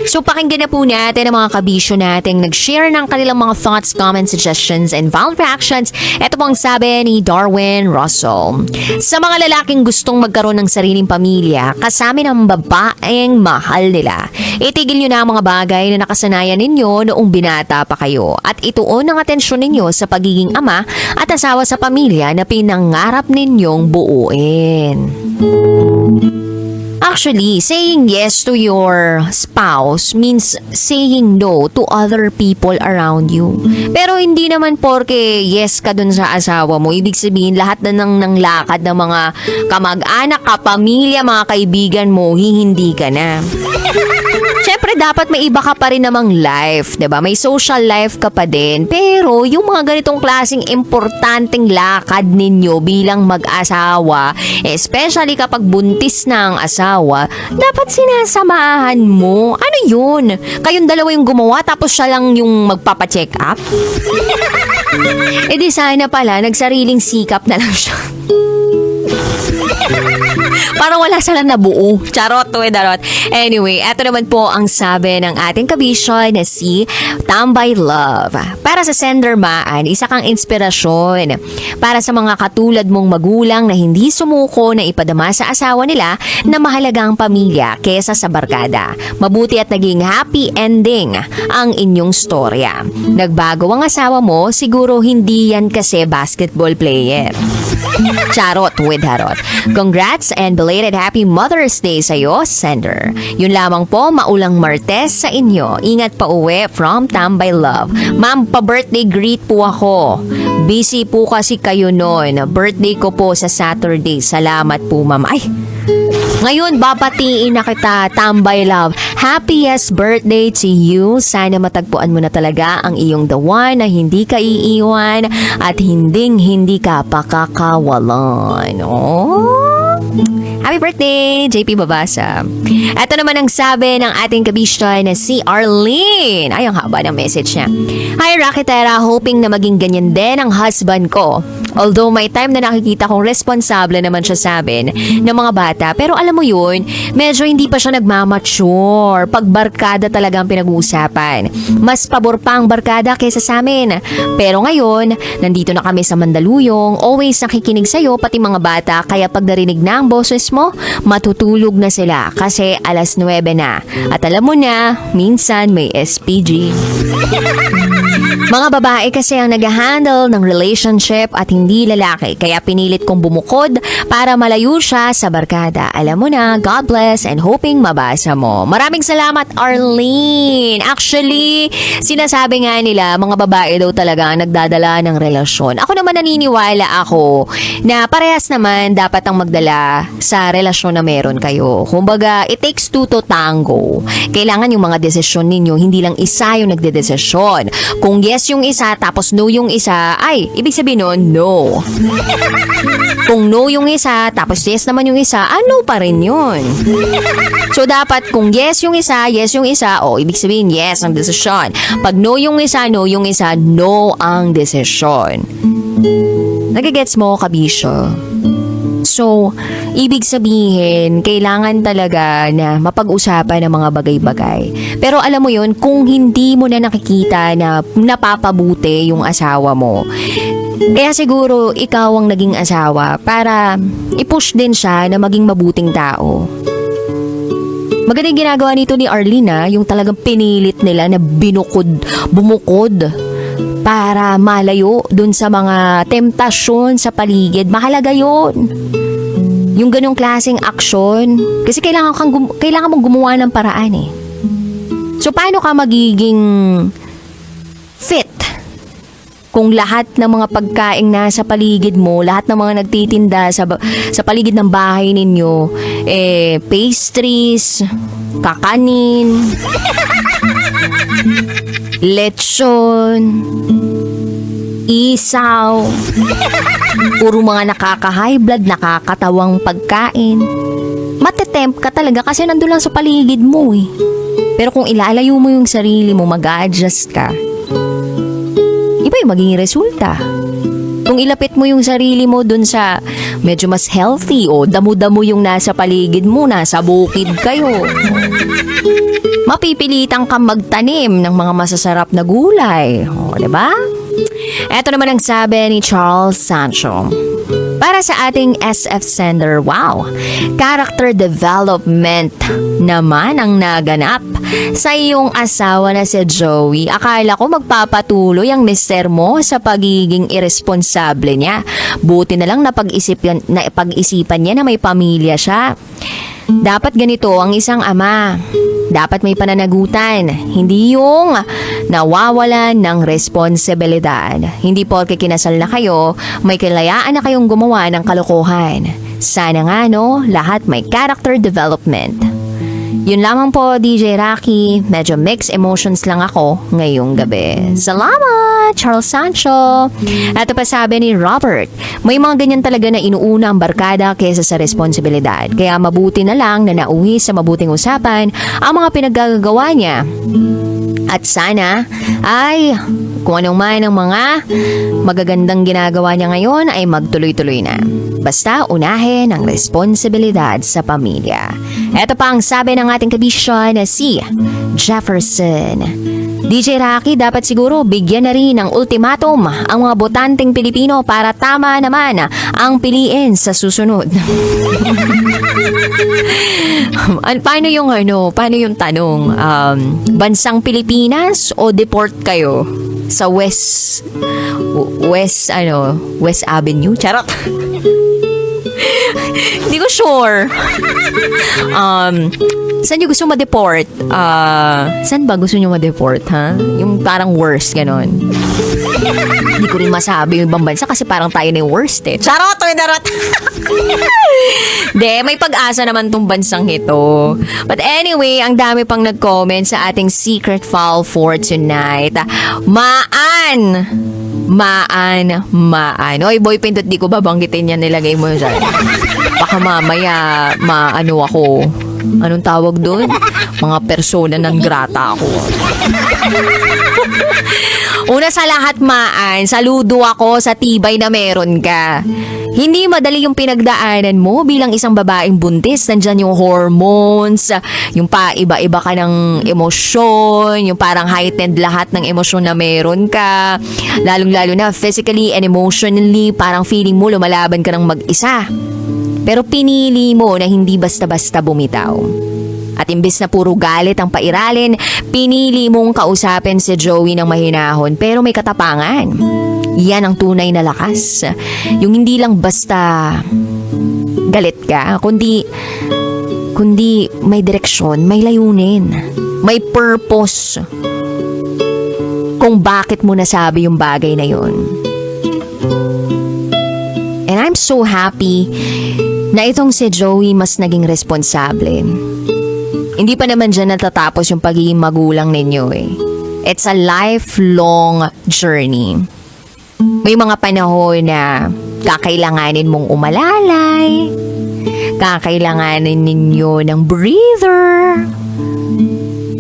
So, pakinggan na po natin ang mga kabisyo nating nag-share ng kanilang mga thoughts, comments, suggestions, and valid reactions. Ito po ang sabi ni Darwin Russell. Sa mga lalaking gustong magkaroon ng sariling pamilya, kasama ng babaeng mahal nila, itigil nyo na ang mga bagay na nakasanayan ninyo noong binata pa kayo at ituon ang atensyon ninyo sa pagiging ama at asawa sa pamilya na pinangarap ninyong buuin. Actually, saying yes to your spouse means saying no to other people around you. Pero hindi naman porke yes ka dun sa asawa mo, ibig sabihin lahat na ng lakad ng mga kamag-anak, kapamilya, mga kaibigan mo, hindi ka na. Siyempre, dapat may iba ka pa rin namang life, 'di ba? May social life ka pa din. Pero yung mga ganitong klaseng importanteng lakad ninyo bilang mag-asawa, especially kapag buntis na ang asawa, dapat sinasamahan mo. Ano yun? Kayong dalawa yung gumawa tapos siya lang yung magpapa-check up? Di sana pala, nagsariling sikap na lang siya. Parang wala silang nabuo. Charot to darot. Anyway, eto naman po ang sabi ng ating kabisyo na si Tambay Love. Para sa sender Maan, isa kang inspirasyon para sa mga katulad mong magulang na hindi sumuko na ipadama sa asawa nila na mahalaga ang pamilya kesa sa barkada. Mabuti at naging happy ending ang inyong storya. Nagbago ang asawa mo, siguro hindi yan kasi basketball player. Charot with harot. Congrats and belated happy Mother's Day sa'yo, sender. Yun lamang po, maulang Martes sa inyo. Ingat pa uwi from Tambay Love. Ma'am, pa-birthday greet po ako. Busy po kasi kayo noon. Birthday ko po sa Saturday. Salamat po, ma'am. Ay, ngayon, babatiin na kita, Tambay Love. Happiest birthday to you. Sana matagpuan mo na talaga ang iyong the one na hindi ka iiwan at hindi ka pakakawalan. Happy birthday, JP Babasa. Ito naman ang sabi ng ating kabisya na si Arlene. Ay, ang haba ng message niya. Hi, Rakitera. Hoping na maging ganyan din ang husband ko. Although may time na nakikita kong responsable naman siya sa amin ng mga bata. Pero alam mo yun, medyo hindi pa siya nagmamature. Pag barkada talaga ang pinag-uusapan. Mas pabor pa ang barkada kaysa sa amin. Pero ngayon, nandito na kami sa Mandaluyong. Always nakikinig sa'yo, pati mga bata. Kaya pag narinig na ang boses mo, matutulog na sila. Kasi alas 9 na. At alam mo na, minsan may SPG. Mga babae kasi ang nag-handle ng relationship at hindi lalaki. Kaya pinilit kong bumukod para malayo siya sa barkada. Alam mo na, God bless and hoping mabasa mo. Maraming salamat, Arlene. Actually, sinasabi nga nila, mga babae daw talaga ang nagdadala ng relasyon. Ako naman naniniwala ako na parehas naman dapat ang magdala sa relasyon na meron kayo. Kumbaga, it takes two to tango. Kailangan yung mga desisyon ninyo, hindi lang isa yung nagdedesisyon. Kung yes yung isa, tapos no yung isa, ay, ibig sabihin nun, no. Kung no yung isa, tapos yes naman yung isa, no pa rin yun. So, dapat kung yes yung isa, ibig sabihin yes ang desisyon. Pag no yung isa, no ang desisyon. Nagigets mo, kabisyo? So, ibig sabihin, kailangan talaga na mapag-usapan ng mga bagay-bagay. Pero alam mo yun, kung hindi mo na nakikita na napapabuti yung asawa mo, kaya siguro ikaw ang naging asawa para i-push din siya na maging mabuting tao. Maganda yung ginagawa nito ni Arlene, yung talagang pinilit nila na bumukod para malayo dun sa mga temptasyon sa paligid. Mahalaga yun. Yung ganong klaseng aksyon. Kasi kailangan mong gumawa ng paraan eh. So, paano ka magiging fit kung lahat ng mga pagkaing nasa paligid mo, lahat ng mga nagtitinda sa paligid ng bahay ninyo, pastries, kakanin, lechon, isaw, puro mga nakaka-high blood, nakakatawang pagkain. Matetempt ka talaga kasi nandun lang sa paligid mo eh. Pero kung ilalayo mo yung sarili mo, mag-a-adjust ka, iba yung magiging resulta. Kung ilapit mo yung sarili mo dun sa medyo mas healthy o damo-damo yung nasa paligid mo, nasa bukid kayo, mapipilitan kang magtanim ng mga masasarap na gulay. O, diba? Ito naman ang sabi ni Charles Sancho. Para sa ating SF sender, wow! Character development naman ang naganap sa iyong asawa na si Joey. Akala ko magpapatuloy ang mister mo sa pagiging irresponsable niya. Buti na lang napag-isipan niya na may pamilya siya. Dapat ganito ang isang ama. Dapat may pananagutan, hindi yung nawawalan ng responsibilidad. Hindi porke kinasal na kayo, may kalayaan na kayong gumawa ng kalokohan. Sana nga lahat may character development. Yun lamang po, DJ Rocky. Medyo mixed emotions lang ako ngayong gabi. Salamat, Charles Sancho. Ito pa sabi ni Robert, may mga ganyan talaga na inuuna ang barkada kaysa sa responsibilidad. Kaya mabuti na lang na nauwi sa mabuting usapan ang mga pinaggagawa niya. At sana ay kung anong man ang mga magagandang ginagawa niya ngayon ay magtuloy-tuloy na. Basta unahin ang responsibilidad sa pamilya. Ito pa ang sabi ng ating kabisya na si Jefferson. DJ Rocky, dapat siguro bigyan na rin ng ultimatum ang mga botanteng Pilipino para tama naman ang piliin sa susunod. Paano yung tanong? Bansang Pilipinas o deport kayo sa West Avenue? Charot. Hindi ko sure. Saan nyo gusto ma-deport? Saan ba gusto nyo ma-deport, ha? Yung parang worst, ganon. Hindi ko rin masabi yung ibang bansa kasi parang tayo na yung worst eh. Charot! De, may pag-asa naman tong bansang ito. But anyway, ang dami pang nag-comment sa ating secret file for tonight. Maan! Oy, boy, pindot, di ko babanggitin yan, nilagay mo dyan. Baka mamaya, ako. Anong tawag doon? Mga persona non grata ako. Una sa lahat, Maan, saludo ako sa tibay na meron ka. Hindi madali yung pinagdaanan mo bilang isang babaeng buntis. Nandyan yung hormones, yung iba-iba ka ng emosyon, yung parang heightened lahat ng emosyon na meron ka. Lalong-lalo na physically and emotionally, parang feeling mo lumalaban ka ng mag-isa. Pero pinili mo na hindi basta-basta bumitaw. At imbis na puro galit ang pairalin, pinili mong kausapin si Joey ng mahinahon pero may katapangan. Yan ang tunay na lakas. Yung hindi lang basta galit ka, kundi may direksyon, may layunin, may purpose kung bakit mo nasabi yung bagay na yun. And I'm so happy na itong si Joey mas naging responsable. Hindi pa naman dyan natatapos yung pagiging magulang ninyo eh. It's a lifelong journey. May mga panahon na kakailanganin mong umalalay, kakailanganin ninyo ng breather.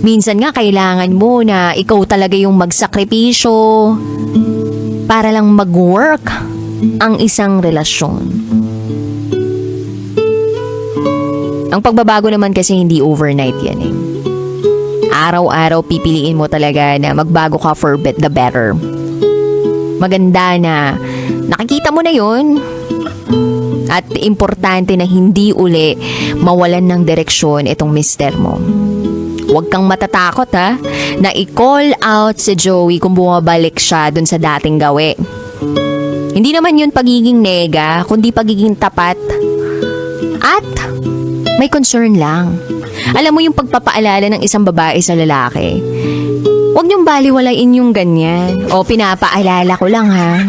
Minsan nga kailangan mo na ikaw talaga yung magsakripisyo para lang mag-work ang isang relasyon. Ang pagbabago naman kasi hindi overnight yan eh. Araw-araw pipiliin mo talaga na magbago ka for the better. Maganda na nakikita mo na yun. At importante na hindi uli mawalan ng direksyon itong mister mo. Huwag kang matatakot ha, na i-call out si Joey kung bumabalik siya dun sa dating gawi. Hindi naman yun pagiging nega, kundi pagiging tapat. At may concern lang. Alam mo yung pagpapaalala ng isang babae sa lalaki. Huwag niyong baliwalain yung ganyan. O pinapaalala ko lang ha.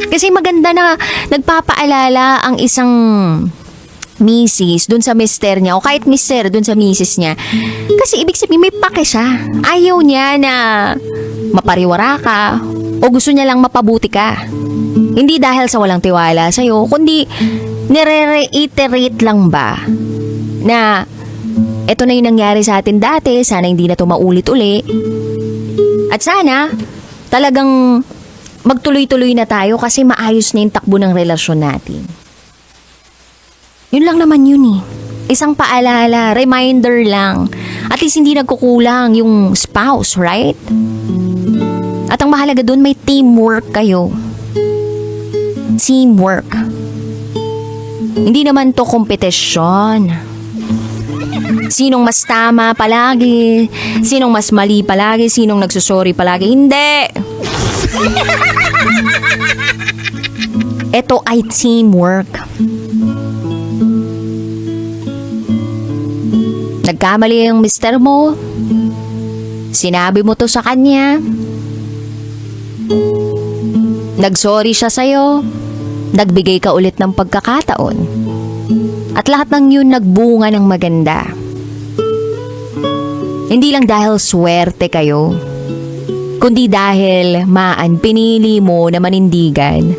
Kasi maganda na nagpapaalala ang isang misis dun sa mister niya o kahit mister dun sa misis niya. Kasi ibig sabihin may pake siya. Ayaw niya na mapariwara ka o gusto niya lang mapabuti ka. Hindi dahil sa walang tiwala sa'yo, kundi nire-reiterate lang ba na eto na yung nangyari sa atin dati, sana hindi na to maulit-uli. At sana talagang magtuloy-tuloy na tayo kasi maayos na yung takbo ng relasyon natin. Yun lang naman yun eh. Isang paalala, reminder lang. At least hindi nagkukulang yung spouse, right? At ang mahalaga dun, may teamwork kayo. Teamwork. Hindi naman to kompetisyon. Sinong mas tama palagi? Sinong mas mali palagi? Sinong nagsusorry palagi? Hindi! Ito ay teamwork. Nagkamali yung mister mo. Sinabi mo to sa kanya. Nagsorry siya sa'yo. Nagbigay ka ulit ng pagkakataon. At lahat ng yun nagbunga ng maganda. Hindi lang dahil swerte kayo, kundi dahil pinili mo na manindigan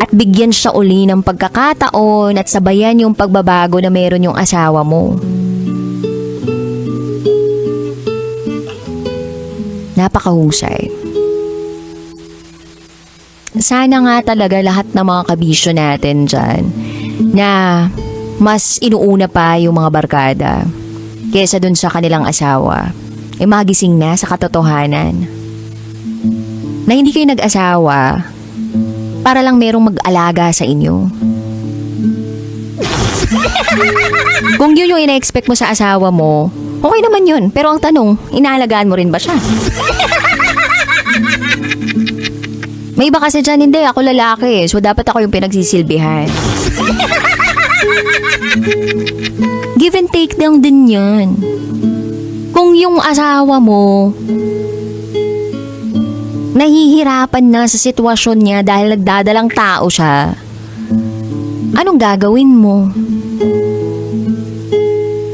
at bigyan siya uli ng pagkakataon at sabayan yung pagbabago na meron yung asawa mo. Napakahusay. Sana nga talaga lahat ng mga kabisyo natin dyan na mas inuuna pa yung mga barkada kesa dun sa kanilang asawa, magising na sa katotohanan na hindi kayo nag-asawa para lang merong mag-alaga sa inyo. Kung yun yung ina-expect mo sa asawa mo, okay naman yun. Pero ang tanong, inaalagaan mo rin ba siya? May iba kasi dyan, hindi. Ako lalaki, so dapat ako yung pinagsisilbihan. Give and take lang din yan. Kung yung asawa mo nahihirapan na sa sitwasyon niya dahil nagdadalang tao siya, anong gagawin mo?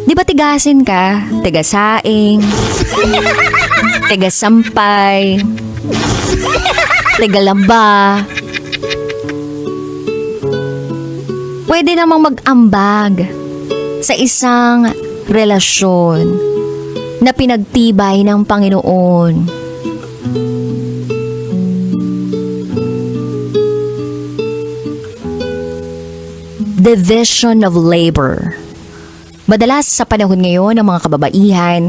Di ba tigasin ka? Tigasaing, tigasampay, tigalaba. Pwede namang mag-ambag. sa isang relasyon na pinagtibay ng Panginoon. Division of labor. Madalas sa panahon ngayon ng mga kababaihan,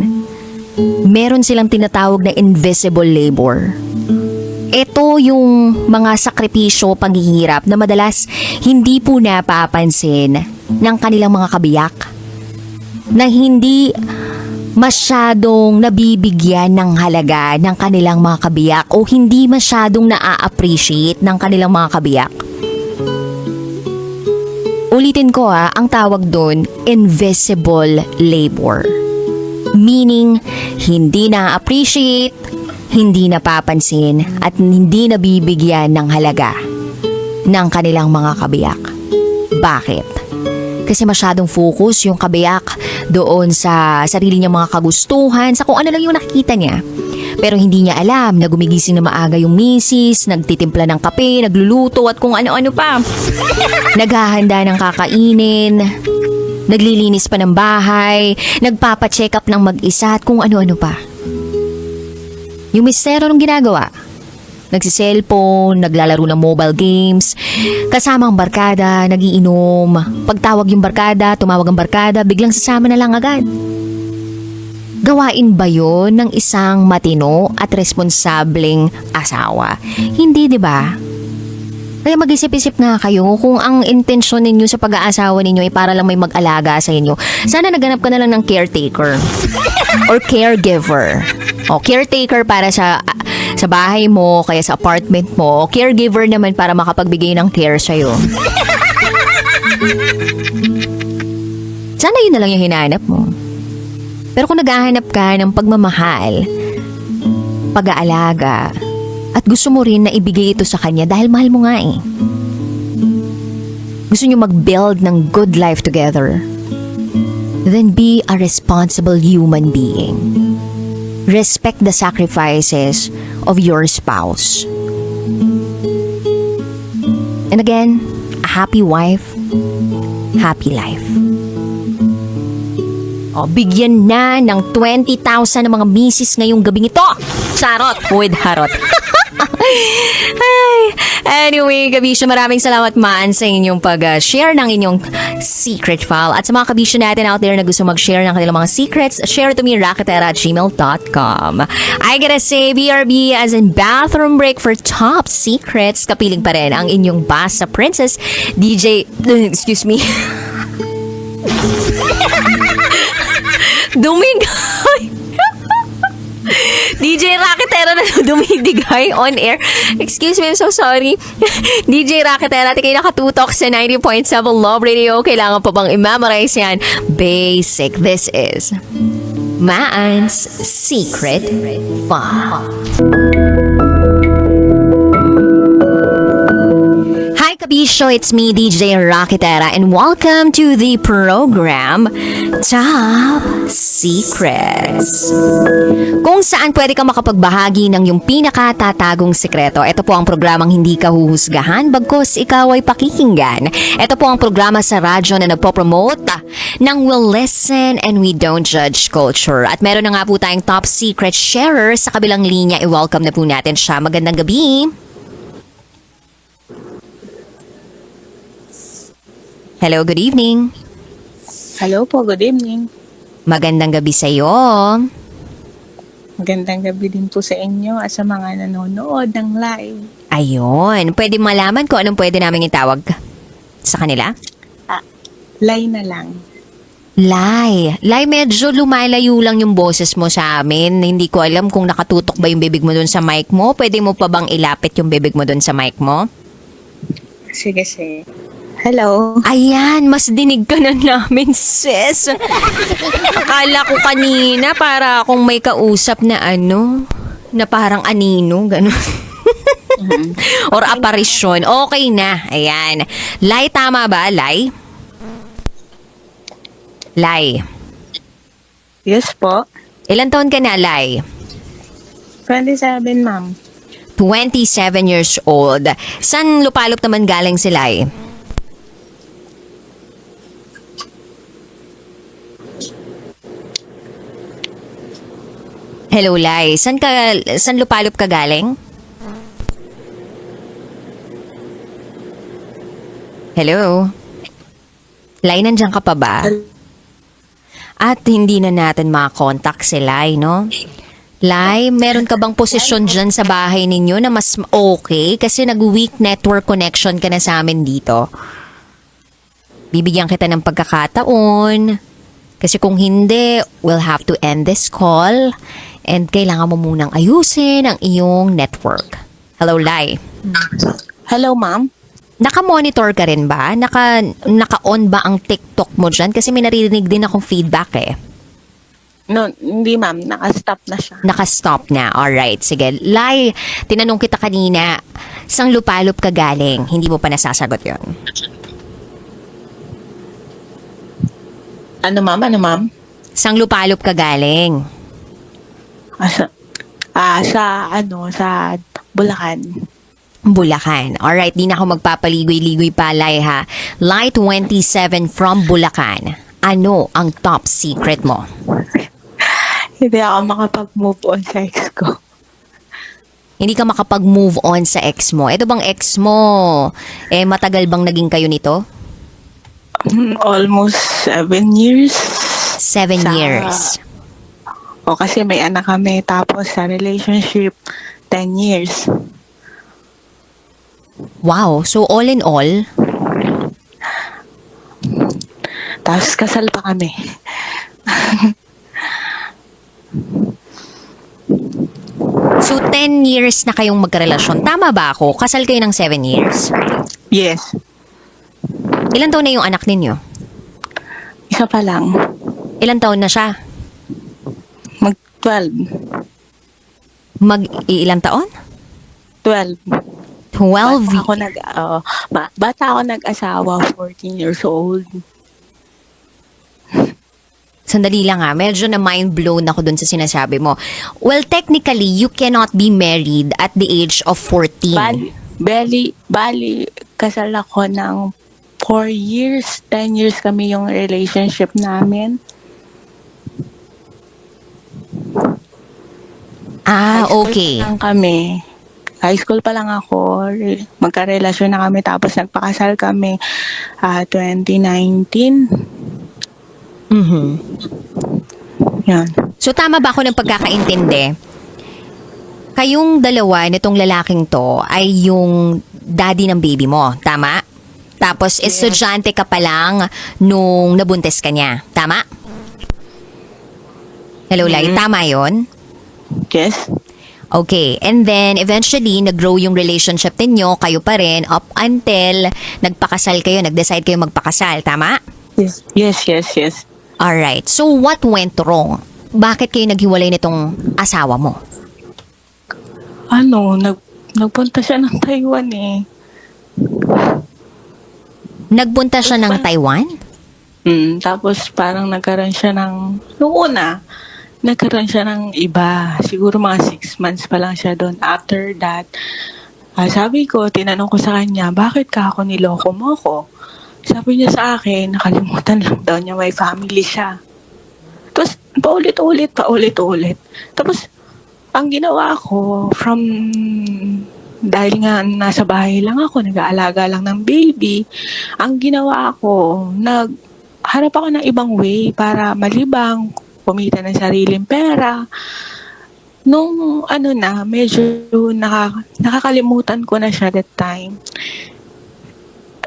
meron silang tinatawag na invisible labor. Ito yung mga sakripisyo, paghihirap na madalas hindi po napapansin ng kanilang mga kabiyak, na hindi masyadong nabibigyan ng halaga ng kanilang mga kabiyak o hindi masyadong na-appreciate ng kanilang mga kabiyak. Ulitin ko ang tawag doon, invisible labor. Meaning, hindi na-appreciate, hindi napapansin, at hindi nabibigyan ng halaga ng kanilang mga kabiyak. Bakit? Kasi masyadong focus yung kabiyak doon sa sarili niyang mga kagustuhan, sa kung ano lang yung nakikita niya. Pero hindi niya alam na gumigising na maaga yung misis, nagtitimpla ng kape, nagluluto at kung ano-ano pa. Naghahanda ng kakainin, naglilinis pa ng bahay, nagpapacheck up ng mag-isa at kung ano-ano pa. Yung mistero nung ginagawa, nagsiselfone, naglalaro ng mobile games, kasama ang barkada, nagiinom. Pagtawag yung barkada, tumawag ang barkada, biglang sasama na lang agad. Gawain ba yun ng isang matino at responsableng asawa? Hindi, di ba? Kaya mag-isip-isip nga kayo kung ang intensyon ninyo sa pag-aasawa ninyo ay para lang may mag-alaga sa inyo. Sana naganap ka na lang ng caretaker or caregiver. O caretaker para sa bahay mo, kaya sa apartment mo. O caregiver naman para makapagbigay ng care sa'yo. Sana yun na lang yung hinahanap mo. Pero kung naghahanap ka ng pagmamahal, pag-aalaga, at gusto mo rin na ibigay ito sa kanya dahil mahal mo nga eh. Gusto nyo mag-build ng good life together, then be a responsible human being. Respect the sacrifices of your spouse. And again, a happy wife, happy life. O, bigyan na ng 20,000 ng mga misis ngayong gabing ito. Charot with harot. Anyway, kabisyo, maraming salamat man sa inyong pag-share ng inyong secret file. At sa mga kabisyo natin out there na gusto mag-share ng kanilang mga secrets, share to me, raketera@gmail.com. I gotta say, BRB as in bathroom break for top secrets. Kapiling pa rin ang inyong basa princess, DJ, excuse me, Dumigay. DJ Raketera na dumidigay on air. Excuse me, I'm so sorry. DJ Raketera, kayo nakatutok sa 90.7 Love Radio. Kailangan pa bang i-memorize yan? Basic. This is Maan's Secret File. Hi kabisyo, it's me DJ Raketera and welcome to the program Top Secrets, kung saan pwede kang makapagbahagi ng iyong pinakatatagong sekreto. Ito po ang programang hindi ka huhusgahan bagkus ikaw ay pakikinggan. Ito po ang programa sa radyo na nagpo-promote ng we'll listen and we don't judge culture. At meron na nga po tayong top secret sharer sa kabilang linya. I-welcome na po natin siya. Magandang gabi. Hello, good evening. Hello po, good evening. Magandang gabi sa iyo. Magandang gabi din po sa inyo at sa mga nanonood ng live. Ayun, pwede malaman ko anong pwede namin itawag sa kanila? Live na lang. Lai, medyo lumalayo lang yung boses mo sa amin. Hindi ko alam kung nakatutok ba yung bibig mo dun sa mic mo. Pwede mo pa bang ilapit yung bibig mo dun sa mic mo? Sige. Hello. Ayan, mas dinig ka na namin, sis. Akala ko kanina para akong may kausap na na parang anino, gano'n. Or aparisyon. Okay na, ayan. Lai, tama ba, Lai? Lai. Yes po. Ilan taon ka na, Lai? 27, ma'am. 27 years old. San lupalop naman galing si Lai? Hello, Lai. San lupalop ka galing? Hello? Lai, nandiyan ka pa ba? At hindi na natin makakontakt si Lai, no? Lai, meron ka bang posisyon dyan sa bahay ninyo na mas okay? Kasi nag-weak network connection ka na sa amin dito. Bibigyan kita ng pagkakataon. Kasi kung hindi, we'll have to end this call. And kailangan mo munang ayusin ang iyong network. Hello, Lai. Hello, ma'am. Naka-monitor ka rin ba? Naka-on ba ang TikTok mo dyan? Kasi may naririnig din akong feedback eh. No, hindi, ma'am. Naka-stop na siya. Naka-stop na. Alright, sige. Lai, tinanong kita kanina, sang lupalop ka galing? Hindi mo pa nasasagot yon. Ano, ma'am? Ano, ma'am? Sang lupalop ka galing? Sa Bulacan. Bulacan. Alright, di na ako magpapaligoy-ligoy pa, Lai, ha? Lai 27 from Bulacan. Ano ang top secret mo? Hindi ako makapag-move on sa ex ko. Hindi ka makapag-move on sa ex mo. Ito bang ex mo, matagal bang naging kayo nito? Almost 7 years. 7 Sa- years. O kasi may anak kami. Tapos sa relationship, 10 years. Wow. So all in all, Tapos kasal pa kami. so 10 years na kayong magkarelasyon. Tama ba ako? Kasal kayo ng 7 years. Yes. Ilan taon na yung anak ninyo? Isa pa lang. Ilan taon na siya? Mag-12. Ilang taon? 12. 12. Bata ako nag-asawa, 14 years old. Sandali lang ha, medyo na mind blown ako dun sa sinasabi mo. Well, technically, you cannot be married at the age of 14. Bali, kasal ako ng 4 years, 10 years kami yung relationship namin. Ah, High school okay. pa lang kami. High school pa lang ako. Magkarelasyon na kami tapos nagpakasal kami 2019. Mhm. Yan. So tama ba ako ng pagkakaintindi? Kayong dalawa nitong lalaking to ay yung daddy ng baby mo, tama? Tapos estudyante ka pa lang nung nabuntis ka niya, tama? Hello, Lai, tama yon? Yes. Okay, and then eventually nag-grow yung relationship ninyo, kayo pa rin up until nagpakasal kayo, nag-decide kayo magpakasal, tama? Yes. Alright, so what went wrong? Bakit kayo naghiwalay nitong asawa mo? Nagpunta siya ng Taiwan eh. Nagpunta siya ng Taiwan? Tapos parang nagkaroon siya nung una, nagkaroon siya ng iba. Siguro mga 6 months pa lang siya doon. After that, sabi ko, tinanong ko sa kanya, bakit ka ako niloko mo ko? Sabi niya sa akin, nakalimutan lang daw niya may family siya. Tapos, paulit-ulit. Tapos, ang ginawa ko, dahil nga nasa bahay lang ako, nag-aalaga lang ng baby, ang ginawa ko, nagharap ako ng ibang way para malibang, kumita ng sariling pera. Nung medyo nakakalimutan ko na siya that time.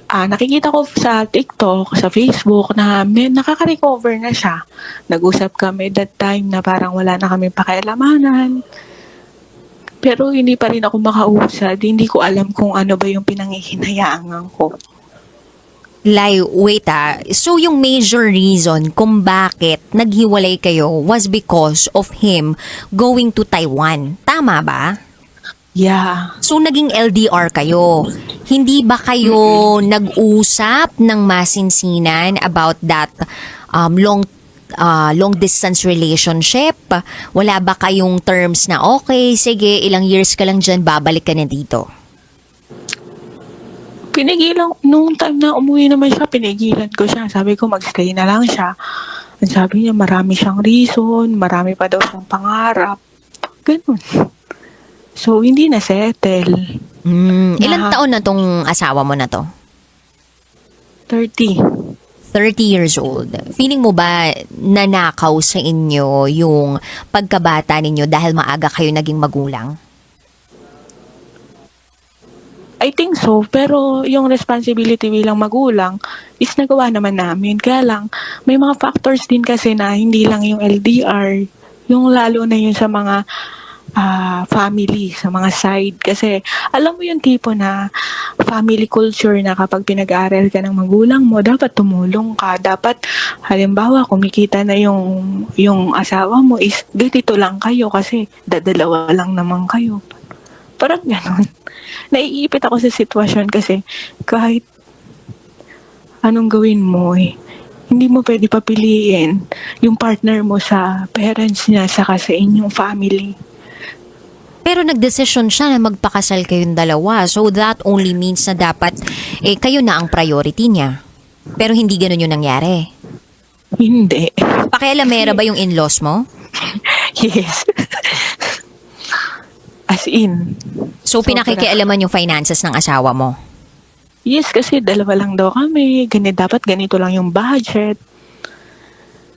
Nakikita ko sa TikTok, sa Facebook na nakaka-recover na siya. Nag-usap kami that time na parang wala na kami pakialamanan. Pero hindi pa rin ako makausad. Hindi ko alam kung ano ba yung pinangihinayangan ko. Lai, wait So yung major reason kung bakit naghiwalay kayo was because of him going to Taiwan. Tama ba? Yeah. So naging LDR kayo. Hindi ba kayo nag-usap ng masinsinan about that long distance relationship? Wala ba kayong terms na okay, sige, ilang years ka lang dyan, babalik ka na dito? Pinigilan, nung time na umuwi naman siya, pinigilan ko siya. Sabi ko, magstay na lang siya. Sabi niya, marami siyang reason, marami pa daw siyang pangarap. Ganun. So, hindi na settle. Ilang Na- taon na tong asawa mo na to? 30. 30 years old. Feeling mo ba nanakaw sa inyo yung pagkabata ninyo dahil maaga kayo naging magulang? I think so, pero yung responsibility bilang magulang is nagawa naman namin. Kaya lang, may mga factors din kasi na hindi lang yung LDR, yung lalo na yun sa mga family, sa mga side. Kasi alam mo yung tipo na family culture na kapag pinag-aaral ka ng magulang mo, dapat tumulong ka. Dapat, halimbawa, kumikita na yung asawa mo is ganito lang kayo kasi dadalawa lang naman kayo. Parang ganon. Naiipit ako sa sitwasyon kasi kahit anong gawin mo hindi mo pwede papiliin yung partner mo sa parents niya saka sa inyong family. Pero nagdesisyon siya na magpakasal kayong dalawa. So that only means na dapat kayo na ang priority niya. Pero hindi ganun yung nangyari. Hindi. Pakialamera ba yung in-laws mo? Yes. As in. So pinakikialaman yung finances ng asawa mo? Yes, kasi dalawa lang daw kami. Dapat ganito lang yung budget.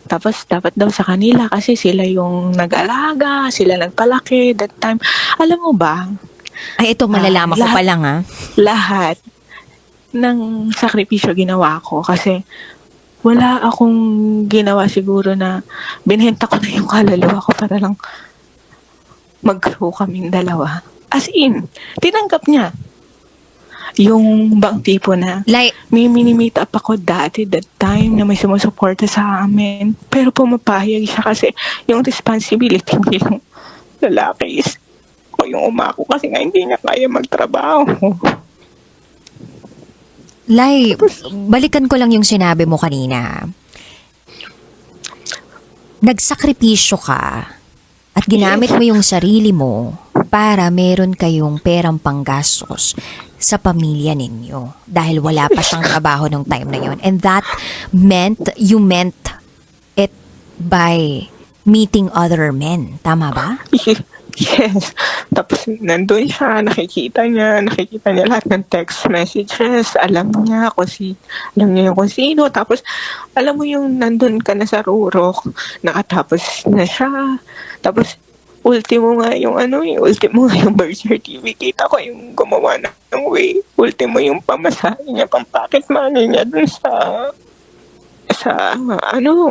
Tapos dapat daw sa kanila kasi sila yung nag-alaga, sila nagpalaki that time. Alam mo ba, Ay, ito malalaman ko pa lang lahat ng sakripisyo ginawa ko kasi wala akong ginawa siguro na binenta ko na yung kaluluwa ko para lang mag-grow kaming dalawa. As in, tinanggap niya. Yung bang tipo na Like, may mini-meet up ako dati that time na may sumusuporta sa amin. Pero pumapahayag siya kasi yung responsibility bilang lalaki is ko yung umako kasi nga hindi niya kaya magtrabaho. Lai, balikan ko lang yung sinabi mo kanina. Nagsakripisyo ka at ginamit mo yung sarili mo para meron kayong perang panggastos sa pamilya ninyo dahil wala pa siyang trabaho nung time na yon. And that meant, you meant it by meeting other men. Tama ba? Yes. Tapos nandun siya, nakikita niya lahat ng text messages, alam niya yung kung sino. Tapos, alam mo yung nandun ka na sa rurok, nakatapos na siya. Tapos, ultimo nga yung birth certificate. Ako yung gumawa ng way. Ultimo yung pamasahe niya, pang pocket money niya dun sa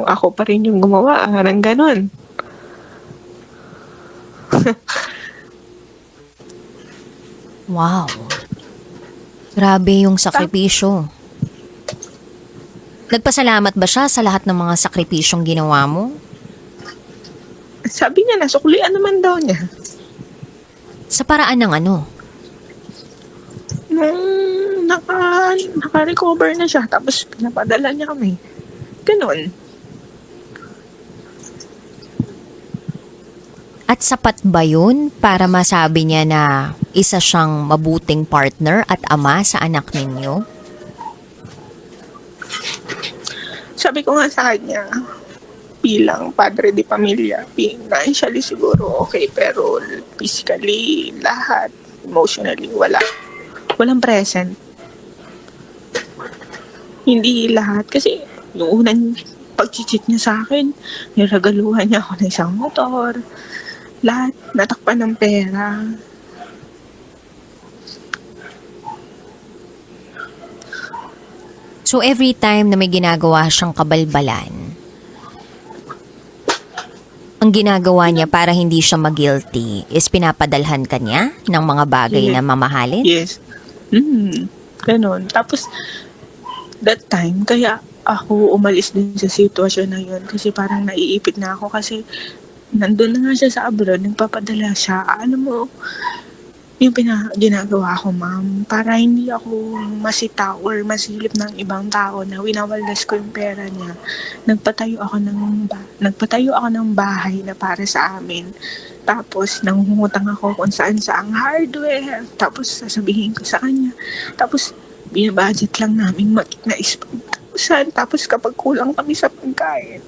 ako pa rin yung gumawa, parang ganon. Wow. Grabe yung sakripisyo. Nagpasalamat ba siya sa lahat ng mga sakripisyong ginawa mo? Sabi niya, nasuklian naman daw niya. Sa paraan ng ano? Nung naka-recover na siya, tapos pinapadala niya kami. Ganon. At sapat ba yun para masabi niya na isa siyang mabuting partner at ama sa anak ninyo? Sabi ko nga sa kanya, bilang padre di pamilya, financially siguro okay, pero physically, lahat, emotionally, walang present. Hindi lahat, kasi yung unang pag-cheat niya sa akin, niragaluhan niya ako ng isang motor, lahat, natakpan ng pera. So every time na may ginagawa siyang kabalbalan, ang ginagawa niya para hindi siya mag-guilty is pinapadalhan ka niya ng mga bagay na mamahalin? Yes. Ganon. Tapos, that time, kaya ako umalis din sa sitwasyon na yun kasi parang naiipit na ako kasi nandun na nga siya sa abroad, nagpapadala siya. Alam mo, yung ginagawa ko, ma'am, para hindi ako masita or masilip ng ibang tao na winawaldas ko yung pera niya, nagpatayo ako ng bahay na para sa amin. Tapos, nangungutang ako kung saan-saang hardware. Tapos, sasabihin ko sa kanya. Tapos, binabudget lang namin na 5,000. Tapos, kapag kulang kami sa pagkain,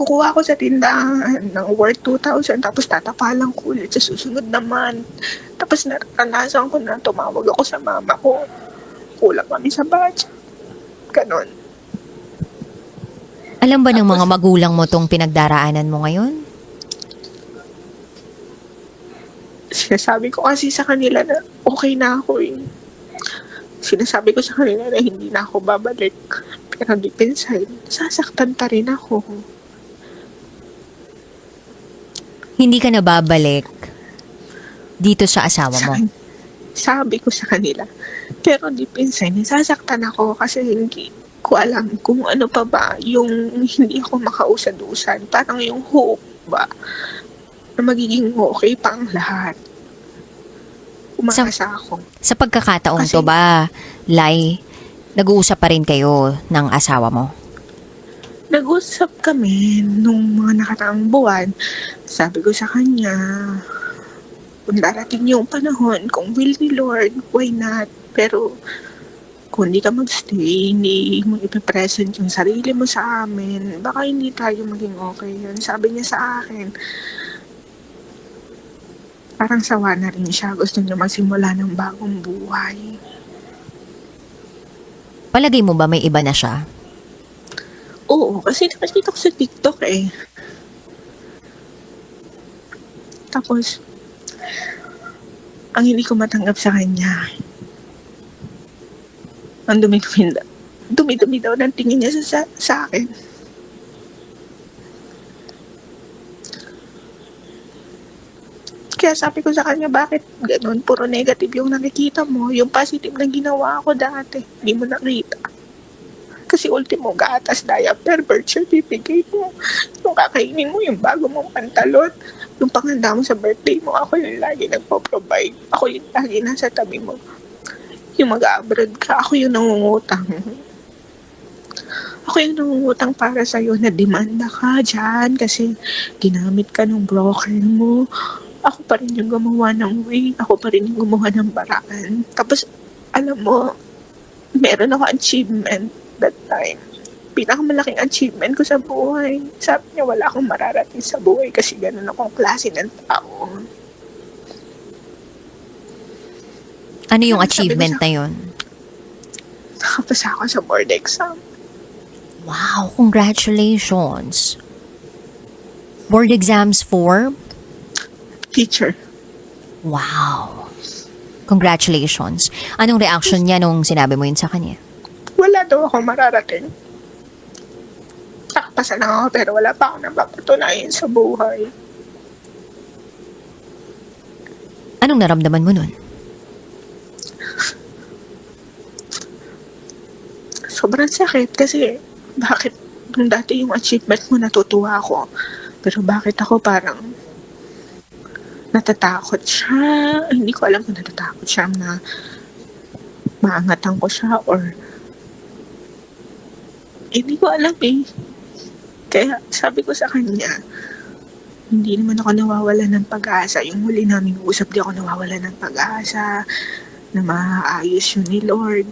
kukuha ko sa tindahan ng worth 2,000 tapos tatapalan ko ulit sa susunod naman. Tapos naranasan ko na tumawag ako sa mama ko. Kulang kami sa budget. Ganon. Alam ba ng mga magulang mo tong pinagdaraanan mo ngayon? Sinasabi ko kasi sa kanila na okay na ako eh. Sinasabi ko sa kanila na hindi na ako babalik. Pero deep inside, sasaktan pa rin ako. Hindi ka na babalik dito sa asawa mo. Sabi ko sa kanila. Pero deep inside, nasasaktan ako kasi hindi ko alam kung ano pa ba yung hindi ako makausadusan. Parang yung hope ba na magiging okay pa ang lahat. Umaasa ako. Sa pagkakataong Kasi- to ba, Lai, nag-uusap pa rin kayo ng asawa mo? Nag-usap kami nung mga nakaraang buwan. Sabi ko sa kanya, kung darating yung panahon, kung will ni Lord, why not? Pero kung hindi ka magstay, hindi mo ipipresent yung sarili mo sa amin, baka hindi tayo maging okay yun. Sabi niya sa akin, parang sawa na rin siya. Gusto niya magsimula ng bagong buhay. Palagay mo ba may iba na siya? Oo, kasi nakikita ko sa TikTok eh. Tapos, ang hindi ko matanggap sa kanya, ang dumi-dumi daw ng tingin niya sa akin. Kaya sabi ko sa kanya, bakit ganun? Puro negative yung nakikita mo. Yung positive na ginawa ko dati, hindi mo nakita. Kasi ultimo, gatas, diaper, birth certificate mo. Yung kakainin mo, yung bago mong pantalon. Yung panganda mo sa birthday mo, ako yung lagi nagpo-provide. Ako yung lagi nasa tabi mo. Yung mag-abroad ka, ako yung nangungutang. Ako yung nangungutang para sa'yo na demanda ka dyan kasi ginamit ka ng broker mo. Ako pa rin yung gumawa ng way. Ako pa rin yung gumawa ng paraan. Tapos, alam mo, meron ako achievement that time. Pinakamalaking achievement ko sa buhay. Sabi niya, wala akong mararating sa buhay kasi ganun akong klase ng tao. Ano yung Sabi ko achievement sa- na yun? Nakapasa ako sa board exam. Wow, congratulations. Board exams for? Teacher. Wow. Congratulations. Anong reaction niya nung sinabi mo yun sa kanya? Wala daw ako mararating. Nakapasa lang ako pero wala pa ako napapatunayan sa buhay. Anong naramdaman mo nun? Sobrang sakit kasi bakit nung dati yung achievement mo natutuwa ako pero bakit ako parang natatakot siya. Ay, hindi ko alam kung natatakot siya na maangatan ko siya or hindi ko alam eh. Kaya sabi ko sa kanya, hindi naman ako nawawala ng pag-asa. Yung huli namin usap, di ako nawawala ng pag-asa na maaayos yun ni Lord.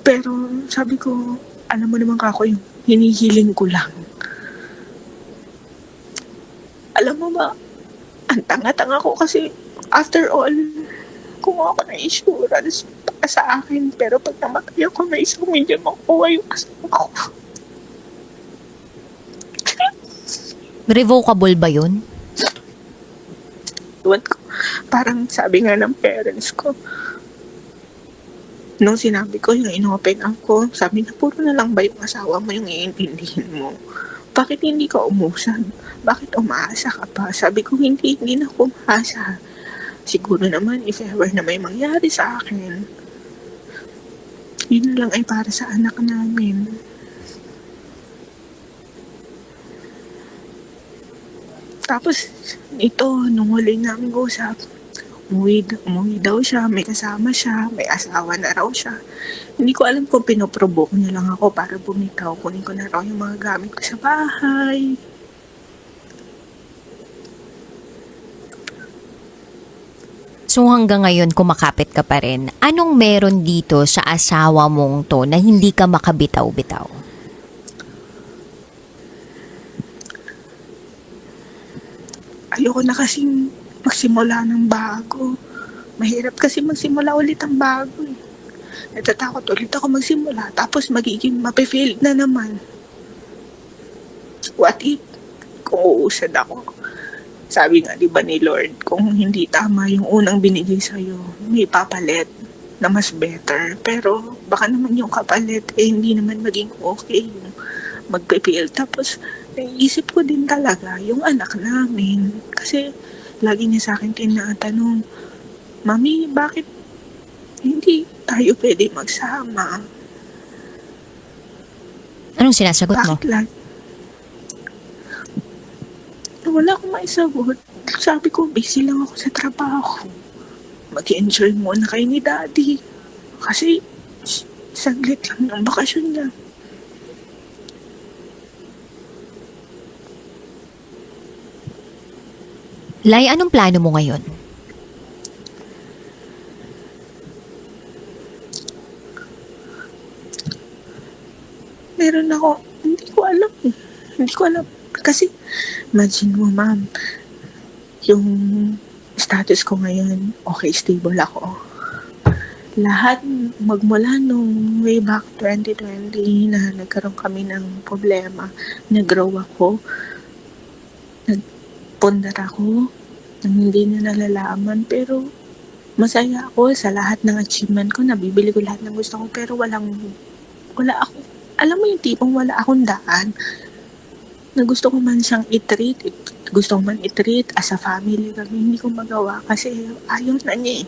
Pero sabi ko, alam mo naman kako yung hinihiling ko lang. Alam mo ba, ang tanga-tanga ko kasi after all, kumuha ako ng insurance para sa akin. Pero pag namatay ako, may 1 million makukuha yung asawa ko. Revocable ba yun? Iwan ko. Parang sabi nga ng parents ko, nung sinabi ko, yung inopen up ko, sabi na puro na lang ba yung asawa mo yung iintindihin mo? Bakit hindi ka umusan? Bakit umaasa ka pa? Sabi ko, hindi na ako umaasa. Siguro naman, if ever na may mangyari sa akin, yun lang ay para sa anak namin. Tapos, ito, nung huli namin usap, umuwi daw siya, may kasama siya, may asawa na raw siya. Hindi ko alam kung pinoprovoke niya lang ako para bumitaw. Kunin ko na raw yung mga gamit ko sa bahay. So hanggang ngayon kumakapit ka pa rin. Anong meron dito sa asawa mong to na hindi ka makabitaw-bitaw? ayoko na kasing magsimula ng bago. Mahirap kasi magsimula ulit ang bago eh. Natatakot ulit ako magsimula, tapos magiging mape-fail na naman. What if, kung uusad ako? Sabi nga, di ba ni Lord, kung hindi tama yung unang binigay sa'yo, may papalit na mas better. Pero baka naman yung kapalit, hindi naman maging okay yung magpe-fail. Tapos, naiisip ko din talaga yung anak namin. Kasi, lagi niya sa akin tinatanong, Mami, bakit hindi tayo pwede magsama? Anong sinasagot mo? Bakit lang? Wala akong maisagot. Sabi ko, busy lang ako sa trabaho. Mag-enjoy muna kayo ni Daddy. Kasi, saglit lang ng bakasyon niya. Lai, anong plano mo ngayon? Meron ako, hindi ko alam eh. Hindi ko alam. Kasi, imagine mo ma'am, yung status ko ngayon, okay, stable ako. Lahat, magmula nung way back 2020 na nagkaroon kami ng problema, nag-grow ako, nagpundar ako, nang hindi na nalalaman, pero masaya ako sa lahat ng achievement ko, nabibili ko lahat ng gusto ko, pero wala ako. Alam mo yung tipong wala akong daan na gusto ko man siyang i-treat, gusto ko man i-treat as a family kami, hindi ko magawa kasi ayaw na niya eh.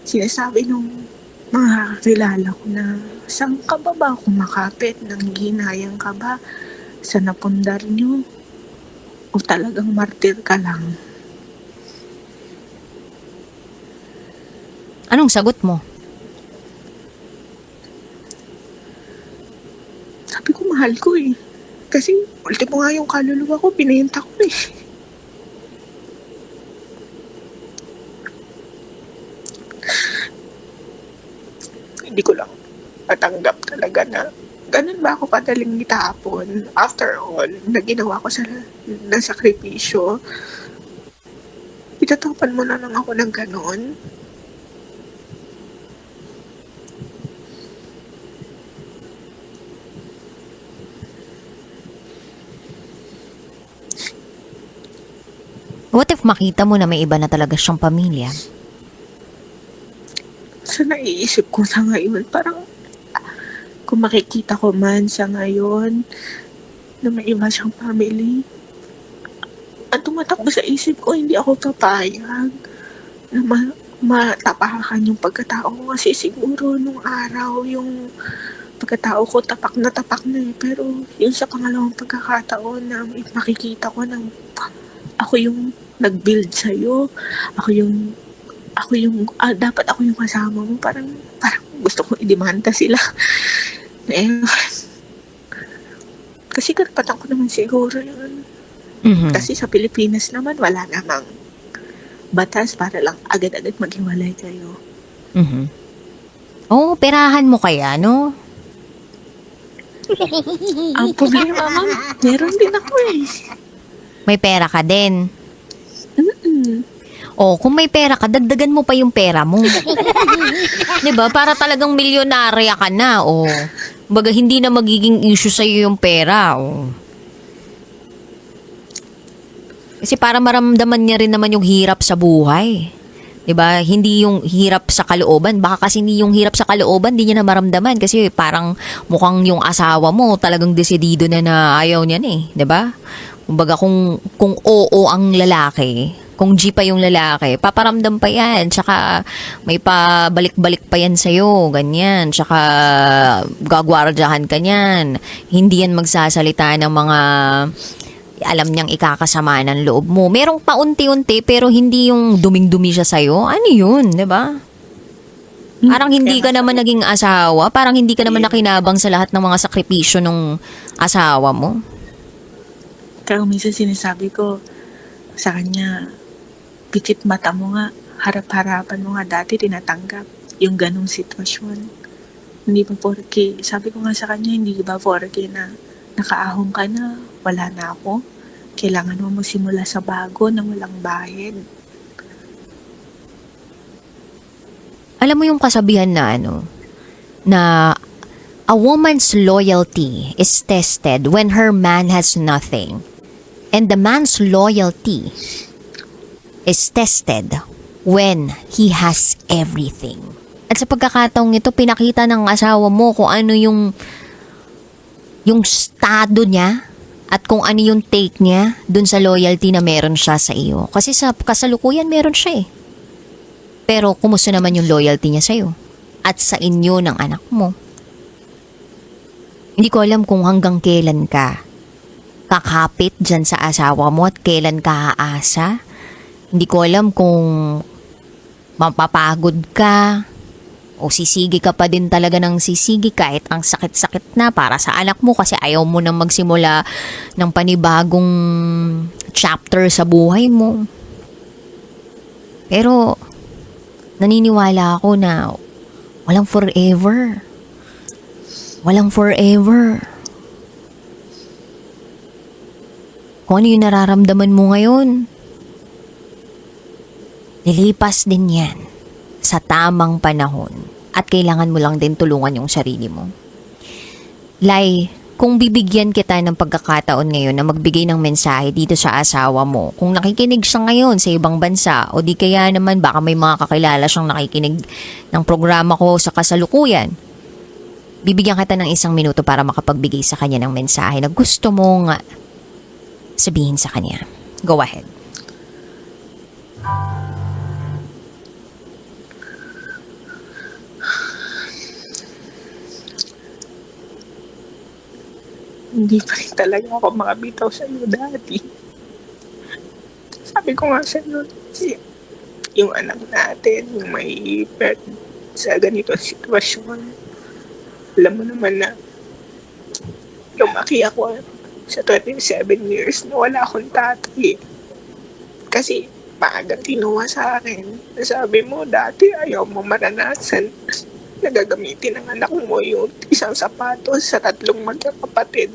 Sinasabi nung mga kakilala ko na, saan ka ba kumakapit? Nang ginayang ka ba sa napundar niyo? O talagang martir ka lang? Anong sagot mo? Sabi ko, mahal ko eh. Kasi, ultimo nga yung kaluluwa ko, pinayanta ko eh. Hindi ko lang matanggap talaga na ganun ba ako kadaling itapon after all na ginawa ko na sakripisyo. Itatapan mo na lang ako ng ganun. What if makita mo na may iba na talaga siyang pamilya? Sa naiisip ko sa ngayon, parang kung makikita ko man sa ngayon na may iba siyang family, at tumatakbo sa isip ko, hindi ako papayag na matapakan yung pagkatao ko. Kasi siguro nung araw, yung pagkatao ko tapak na eh. Pero yung sa pangalawang pagkakataon na makikita ko ng ako yung nag-build sa'yo, dapat ako yung kasama mo, parang gusto kong idemanda sila. Eh, kasi karapatan ko naman siguro yun. Mhm. Kasi sa Pilipinas naman, wala namang batas para lang agad-agad maghiwalay kayo. Mhm. Oh, perahan mo kaya, no? Ang problema, ma'am, meron din ako eh. May pera ka din. Mm-mm. O, kung may pera ka, dagdagan mo pa yung pera mo. 'Di ba? Para talagang milyonarya ka na, o. Baga, hindi na magiging issue sa'yo yung pera, o. Kasi para maramdaman niya rin naman yung hirap sa buhay. 'Di ba? Hindi yung hirap sa kalooban. Baka kasi hindi yung hirap sa kalooban, hindi niya na maramdaman. Kasi parang mukhang yung asawa mo talagang desidido na ayaw niya eh. 'Di ba? Kumbaga kung oo ang lalaki, kung G pa yung lalaki, paparamdam pa yan. Tsaka may pabalik-balik pa yan sa'yo, ganyan. Tsaka gagwardyahan ka niyan. Hindi yan magsasalita ng mga alam niyang ikakasama ng loob mo. Merong paunti-unti pero hindi yung duming-dumi siya sa'yo. Ano yun, di ba? Parang hindi ka naman naging asawa. Parang hindi ka naman nakinabang sa lahat ng mga sakripisyo ng asawa mo. Kaya minsan sinasabi ko sa kanya, pikit mata mo nga, harap-harapan mo nga, dati tinatanggap yung ganong sitwasyon. Hindi pa porke, sabi ko nga sa kanya, hindi ba porke na nakaahon ka na, wala na ako, kailangan mo magsimula sa bago na walang bayad. Alam mo yung kasabihan na na a woman's loyalty is tested when her man has nothing. And the man's loyalty is tested when he has everything. At sa pagkakataong ito, pinakita ng asawa mo kung ano yung estado niya at kung ano yung take niya dun sa loyalty na meron siya sa iyo. Kasi sa kasalukuyan meron siya eh. Pero kumusta naman yung loyalty niya sa iyo at sa inyo ng anak mo? Hindi ko alam kung hanggang kailan ka kakapit dyan sa asawa mo at kailan ka aasa. Hindi ko alam kung mapapagod ka o sisigi ka pa din talaga ng sisigi kahit ang sakit-sakit na para sa anak mo kasi ayaw mo nang magsimula ng panibagong chapter sa buhay mo. Pero naniniwala ako na walang forever. Walang forever. Kung ano yung nararamdaman mo ngayon, lilipas din yan sa tamang panahon at kailangan mo lang din tulungan yung sarili mo. Lai, kung bibigyan kita ng pagkakataon ngayon na magbigay ng mensahe dito sa asawa mo, kung nakikinig siya ngayon sa ibang bansa o di kaya naman baka may mga kakilala siyang nakikinig ng programa ko sa kasalukuyan, bibigyan kita ng 1 minuto para makapagbigay sa kanya ng mensahe na gusto mong sabihin sa kanya. Go ahead. Hindi pa rin talaga ako makabitaw sa iyo dati. Sabi ko nga sa iyo, yung anak natin, yung may pet sa ganitong sitwasyon. Alam mo naman na lumaki ako sa 27 years na wala akong tatay. Kasi maaga kinuha sa akin. Sabi mo, dati ayaw mo maranasan na gagamitin ng anak mo yung isang sapatos sa 3 magkakapatid.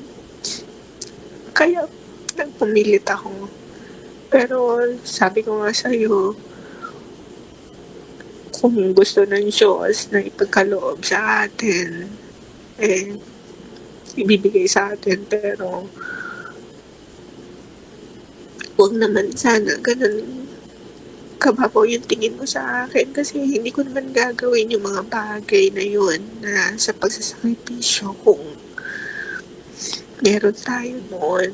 Kaya nagpumilit ako. Pero sabi ko nga sa'yo, kung gusto ng Diyos na ipagkaloob sa atin, ibibigay sa atin. Pero huwag naman sana ganun kababaw yung tingin mo sa akin kasi hindi ko naman gagawin yung mga bagay na yun na sa pagsasakripisyo kung meron tayo noon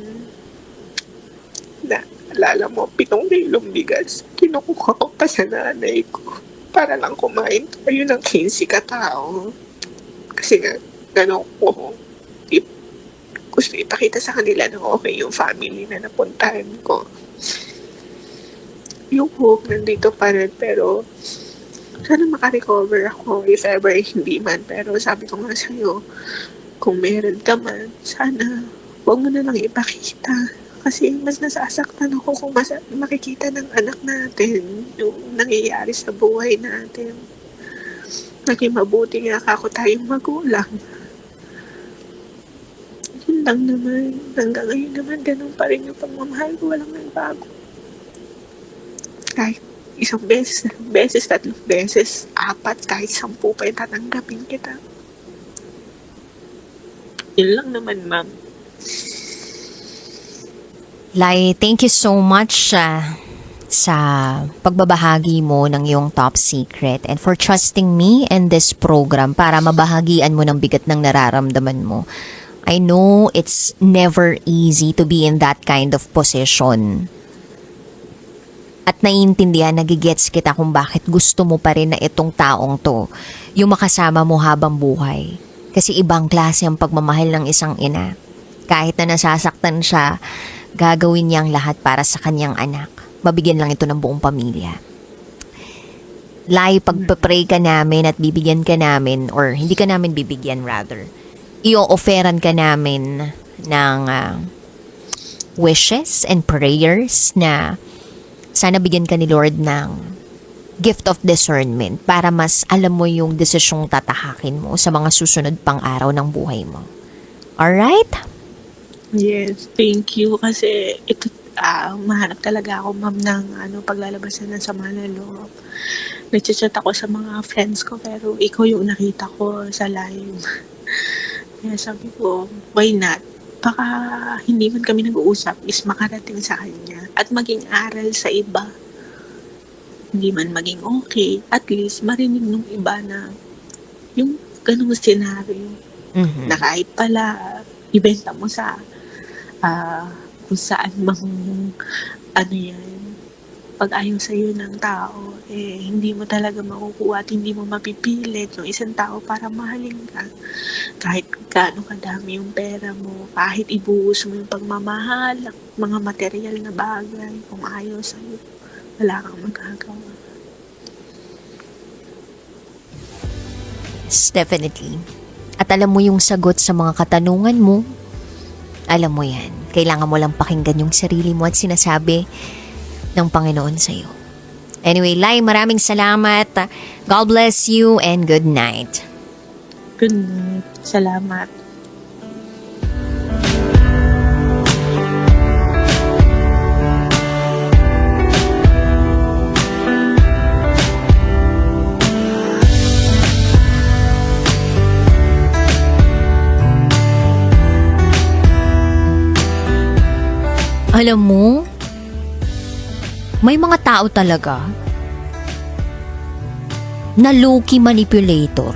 na alala mo 7 kilong bigas kinukuha ko pa sa nanay ko para lang kumain tayo ng 15 katao kasi nga gano'n ko gusto ipakita sa kanila na okay yung family na napuntahan ko. Yung hope nandito pa rin pero sana makarecover ako if ever hindi man. Pero sabi ko nga sa'yo, kung meron ka man, sana huwag mo na lang ipakita. Kasi mas nasasaktan ako kung makikita ng anak natin yung nangyayari sa buhay natin. Naging mabuti nga ako tayong magulang. Yun lang naman. Hanggang ngayon naman, ganun pa rin yung pagmamahal ko. Walang nagbago. Kahit 1 beses, 2 beses, 3 beses, 4, kahit 10 pa yung tatanggapin kita. Yun lang naman, ma'am. Lai, thank you so much sa pagbabahagi mo ng iyong top secret and for trusting me and this program para mabahagian mo ng bigat ng nararamdaman mo. I know it's never easy to be in that kind of position. At naiintindihan, nagigets kita kung bakit gusto mo pa rin na itong taong to, yung makasama mo habang buhay. Kasi ibang klase ang pagmamahal ng isang ina. Kahit na nasasaktan siya, gagawin niya ang lahat para sa kanyang anak. Mabigyan lang ito ng buong pamilya. Lai, pagpapray ka namin at bibigyan ka namin, or hindi ka namin bibigyan rather, i-offeran ka namin ng wishes and prayers na sana bigyan ka ni Lord ng gift of discernment para mas alam mo yung desisyong tatahakin mo sa mga susunod pang araw ng buhay mo. Alright? Yes, thank you. Kasi ito, mahanap talaga ako, ma'am, ng paglalabasan ng sama ng loob. Nagchat-chat ako sa mga friends ko, pero ikaw yung nakita ko sa live. Kaya sabi ko, why not? Baka hindi man kami nag-uusap, is makarating sa kanya. At maging aral sa iba. Hindi man maging okay, at least marinig ng iba na yung ganung scenario. Mhm. Na kahit pala ibenta mo sa kung saan mang yan, pag ayaw sa'yo ng tao, hindi mo talaga makukuha at hindi mo mapipilit yung isang tao para mahalin ka. Kahit gaano kadami yung pera mo, kahit ibuhos mo yung pagmamahal, mga material na bagay, kung ayaw sa'yo, wala kang magagawa. Yes, definitely. At alam mo yung sagot sa mga katanungan mo, alam mo yan. Kailangan mo lang pakinggan yung sarili mo at sinasabi ng Panginoon sa'yo. Anyway, Lai, maraming salamat. God bless you and good night. Good night. Salamat. Alam mo, may mga tao talaga na low-key manipulator.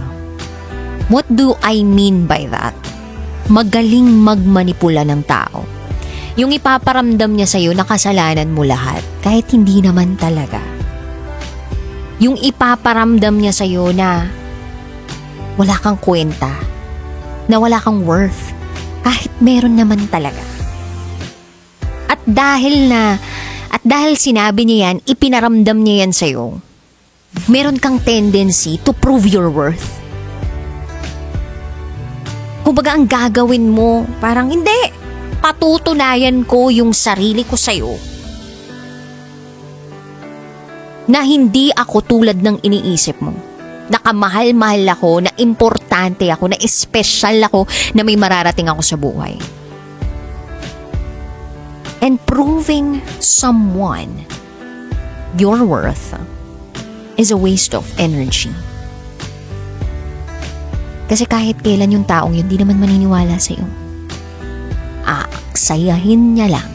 What do I mean by that? Magaling magmanipula ng tao. Yung ipaparamdam niya sa'yo na kasalanan mo lahat, kahit hindi naman talaga. Yung ipaparamdam niya sa'yo na wala kang kwenta, na wala kang worth, kahit meron naman talaga. At dahil sinabi niya yan, ipinaramdam niya yan sa'yo, meron kang tendency to prove your worth. Kumbaga ang gagawin mo, parang hindi, patutunayan ko yung sarili ko sa'yo. Na hindi ako tulad ng iniisip mo. Na kamahal-mahal ako, na importante ako, na espesyal ako, na may mararating ako sa buhay. And proving someone your worth is a waste of energy. Kasi kahit kailan yung taong yun, di naman maniniwala sa'yo. Aaksayahin niya lang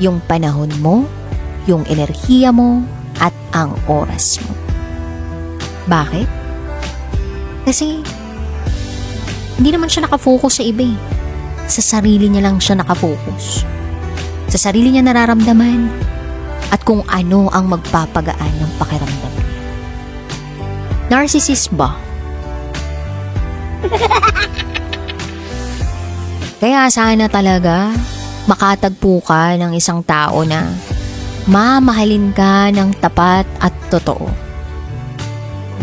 yung panahon mo, yung enerhiya mo, at ang oras mo. Bakit? Kasi hindi naman siya nakafocus sa iba eh. Sa sarili niya lang siya nakafocus. Sa sarili niya nararamdaman at kung ano ang magpapagaan ng pakiramdam niya. Narcissist ba? Kaya sana talaga makatagpo ka ng isang tao na mamahalin ka ng tapat at totoo.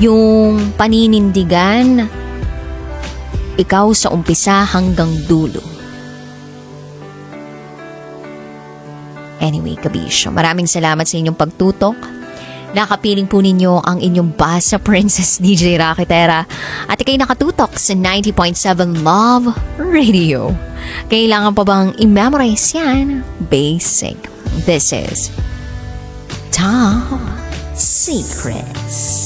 Yung paninindigan, ikaw sa umpisa hanggang dulo. Anyway, kabisyo, maraming salamat sa inyong pagtutok. Nakapiling po ninyo ang inyong Basa Princess DJ Rakitera at ikay nakatutok sa 90.7 Love Radio. Kailangan pa bang i-memorize yan? Basic. This is Top Secrets.